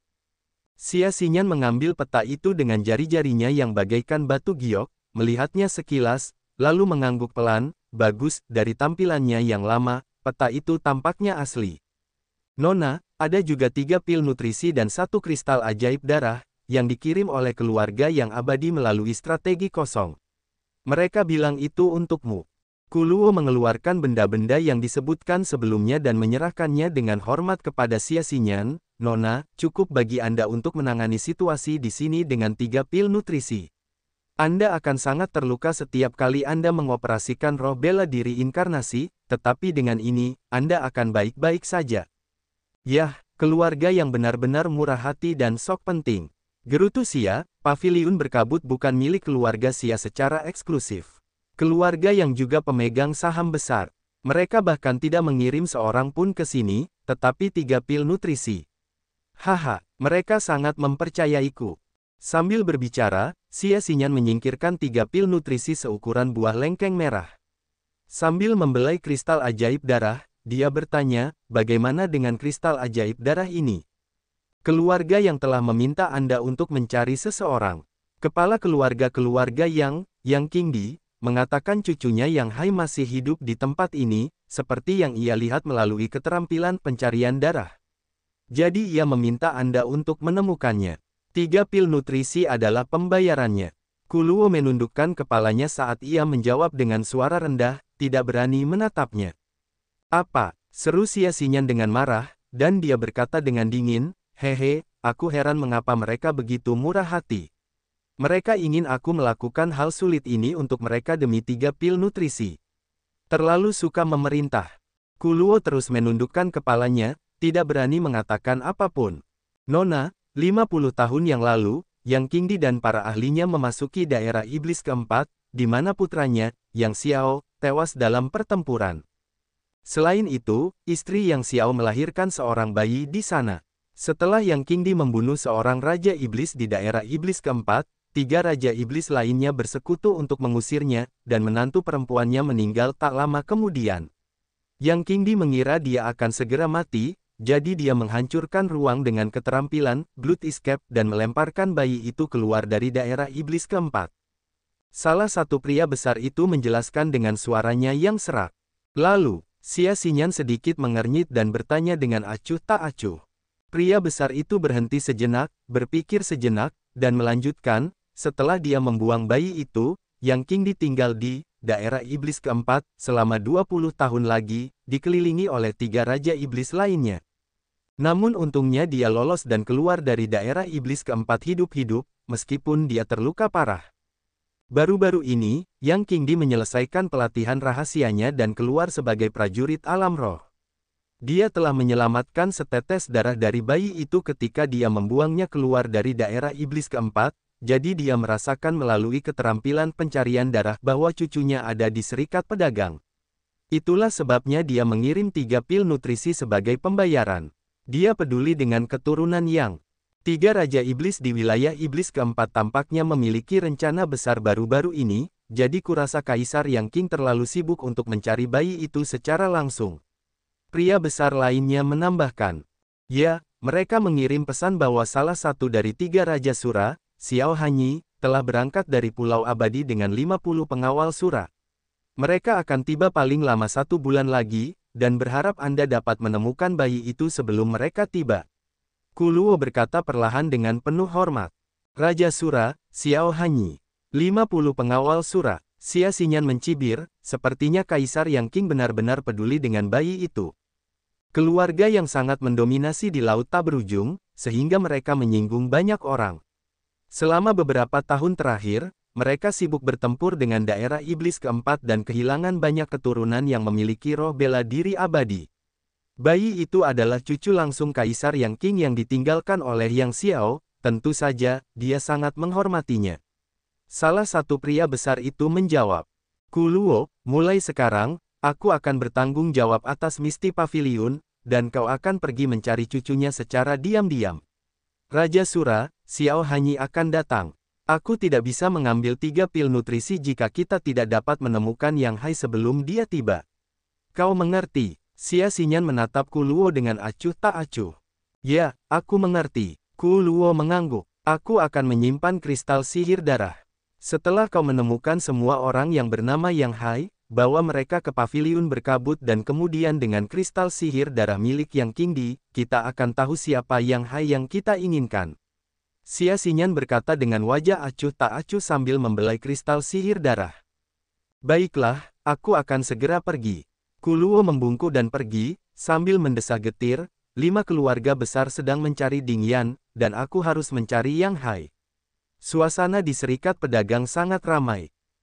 Xia Xinyan mengambil peta itu dengan jari-jarinya yang bagaikan batu giok, melihatnya sekilas, lalu mengangguk pelan, bagus, dari tampilannya yang lama, peta itu tampaknya asli. Nona, ada juga 3 pil nutrisi dan 1 kristal ajaib darah, yang dikirim oleh keluarga yang abadi melalui strategi kosong. Mereka bilang itu untukmu. Kuluo mengeluarkan benda-benda yang disebutkan sebelumnya dan menyerahkannya dengan hormat kepada Xia Xinyan. Nona, cukup bagi Anda untuk menangani situasi di sini dengan 3 pil nutrisi. Anda akan sangat terluka setiap kali Anda mengoperasikan roh bela diri inkarnasi, tetapi dengan ini, Anda akan baik-baik saja. Yah, keluarga yang benar-benar murah hati dan sok penting. Gerutu Xia, paviliun berkabut bukan milik keluarga Xia secara eksklusif. Keluarga yang juga pemegang saham besar. Mereka bahkan tidak mengirim seorang pun ke sini, tetapi 3 pil nutrisi. Haha, mereka sangat mempercayaiku. Sambil berbicara, Xia Xinyan menyingkirkan 3 pil nutrisi seukuran buah lengkeng merah. Sambil membelai kristal ajaib darah, dia bertanya, bagaimana dengan kristal ajaib darah ini? Keluarga yang telah meminta Anda untuk mencari seseorang. Kepala keluarga Yang Qingdi, mengatakan cucunya Yang Hai masih hidup di tempat ini, seperti yang ia lihat melalui keterampilan pencarian darah. Jadi ia meminta Anda untuk menemukannya. 3 pil nutrisi adalah pembayarannya. Kuluo menundukkan kepalanya saat ia menjawab dengan suara rendah, tidak berani menatapnya. Apa? Seru Xia Xinyan dengan marah, dan dia berkata dengan dingin, hehe, aku heran mengapa mereka begitu murah hati. Mereka ingin aku melakukan hal sulit ini untuk mereka demi 3 pil nutrisi. Terlalu suka memerintah. Kuluo terus menundukkan kepalanya, tidak berani mengatakan apapun. Nona, 50 tahun yang lalu, Yang Qingdi dan para ahlinya memasuki daerah iblis keempat, di mana putranya, Yang Xiao, tewas dalam pertempuran. Selain itu, istri Yang Xiao melahirkan seorang bayi di sana. Setelah Yang Qingdi membunuh seorang raja iblis di daerah iblis keempat, 3 raja iblis lainnya bersekutu untuk mengusirnya, dan menantu perempuannya meninggal tak lama kemudian. Yang Qingdi mengira dia akan segera mati, jadi dia menghancurkan ruang dengan keterampilan Blood Escape dan melemparkan bayi itu keluar dari daerah iblis keempat. Salah satu pria besar itu menjelaskan dengan suaranya yang serak. Lalu, Xia Xinyan sedikit mengernyit dan bertanya dengan acuh tak acuh. Pria besar itu berhenti sejenak, berpikir sejenak, dan melanjutkan, setelah dia membuang bayi itu, Yang Qingdi tinggal di daerah iblis keempat selama 20 tahun lagi, dikelilingi oleh 3 raja iblis lainnya. Namun untungnya dia lolos dan keluar dari daerah iblis keempat hidup-hidup, meskipun dia terluka parah. Baru-baru ini, Yang Qingdi menyelesaikan pelatihan rahasianya dan keluar sebagai prajurit alam roh. Dia telah menyelamatkan setetes darah dari bayi itu ketika dia membuangnya keluar dari daerah iblis keempat, jadi dia merasakan melalui keterampilan pencarian darah bahwa cucunya ada di serikat pedagang. Itulah sebabnya dia mengirim 3 pil nutrisi sebagai pembayaran. Dia peduli dengan keturunan Yang. 3 raja iblis di wilayah iblis keempat tampaknya memiliki rencana besar baru-baru ini, jadi kurasa Kaisar Yang Qing terlalu sibuk untuk mencari bayi itu secara langsung. Pria besar lainnya menambahkan. Ya, mereka mengirim pesan bahwa salah satu dari 3 raja Sura, Xiao Hanyi, telah berangkat dari Pulau Abadi dengan 50 pengawal Sura. Mereka akan tiba paling lama 1 bulan lagi, dan berharap Anda dapat menemukan bayi itu sebelum mereka tiba. Kuluo berkata perlahan dengan penuh hormat. Raja Sura, Xiao Hanyi. 50 pengawal Sura. Xia Xinyan mencibir, sepertinya Kaisar Yang Qing benar-benar peduli dengan bayi itu. Keluarga yang sangat mendominasi di Laut Tak Berujung, sehingga mereka menyinggung banyak orang. Selama beberapa tahun terakhir, mereka sibuk bertempur dengan daerah iblis keempat dan kehilangan banyak keturunan yang memiliki roh bela diri abadi. Bayi itu adalah cucu langsung Kaisar Yang Qing yang ditinggalkan oleh Yang Xiao, tentu saja, dia sangat menghormatinya. Salah satu pria besar itu menjawab. Kuluo, mulai sekarang, aku akan bertanggung jawab atas Misty Pavilion, dan kau akan pergi mencari cucunya secara diam-diam. Raja Sura, Xiao Hanyi akan datang. Aku tidak bisa mengambil 3 pil nutrisi jika kita tidak dapat menemukan Yang Hai sebelum dia tiba. Kau mengerti? Xia Xinyan menatap Kuluo dengan acuh tak acuh. Ya, aku mengerti. Kuluo mengangguk. Aku akan menyimpan kristal sihir darah. Setelah kau menemukan semua orang yang bernama Yang Hai, bawa mereka ke paviliun berkabut dan kemudian dengan kristal sihir darah milik Yang Qingdi, kita akan tahu siapa Yang Hai yang kita inginkan. Xia Xinyan berkata dengan wajah acuh tak acuh sambil membelai kristal sihir darah. Baiklah, aku akan segera pergi. Kuluo membungkuk dan pergi, sambil mendesah getir, 5 keluarga besar sedang mencari Ding Yan, dan aku harus mencari Yang Hai. Suasana di serikat pedagang sangat ramai.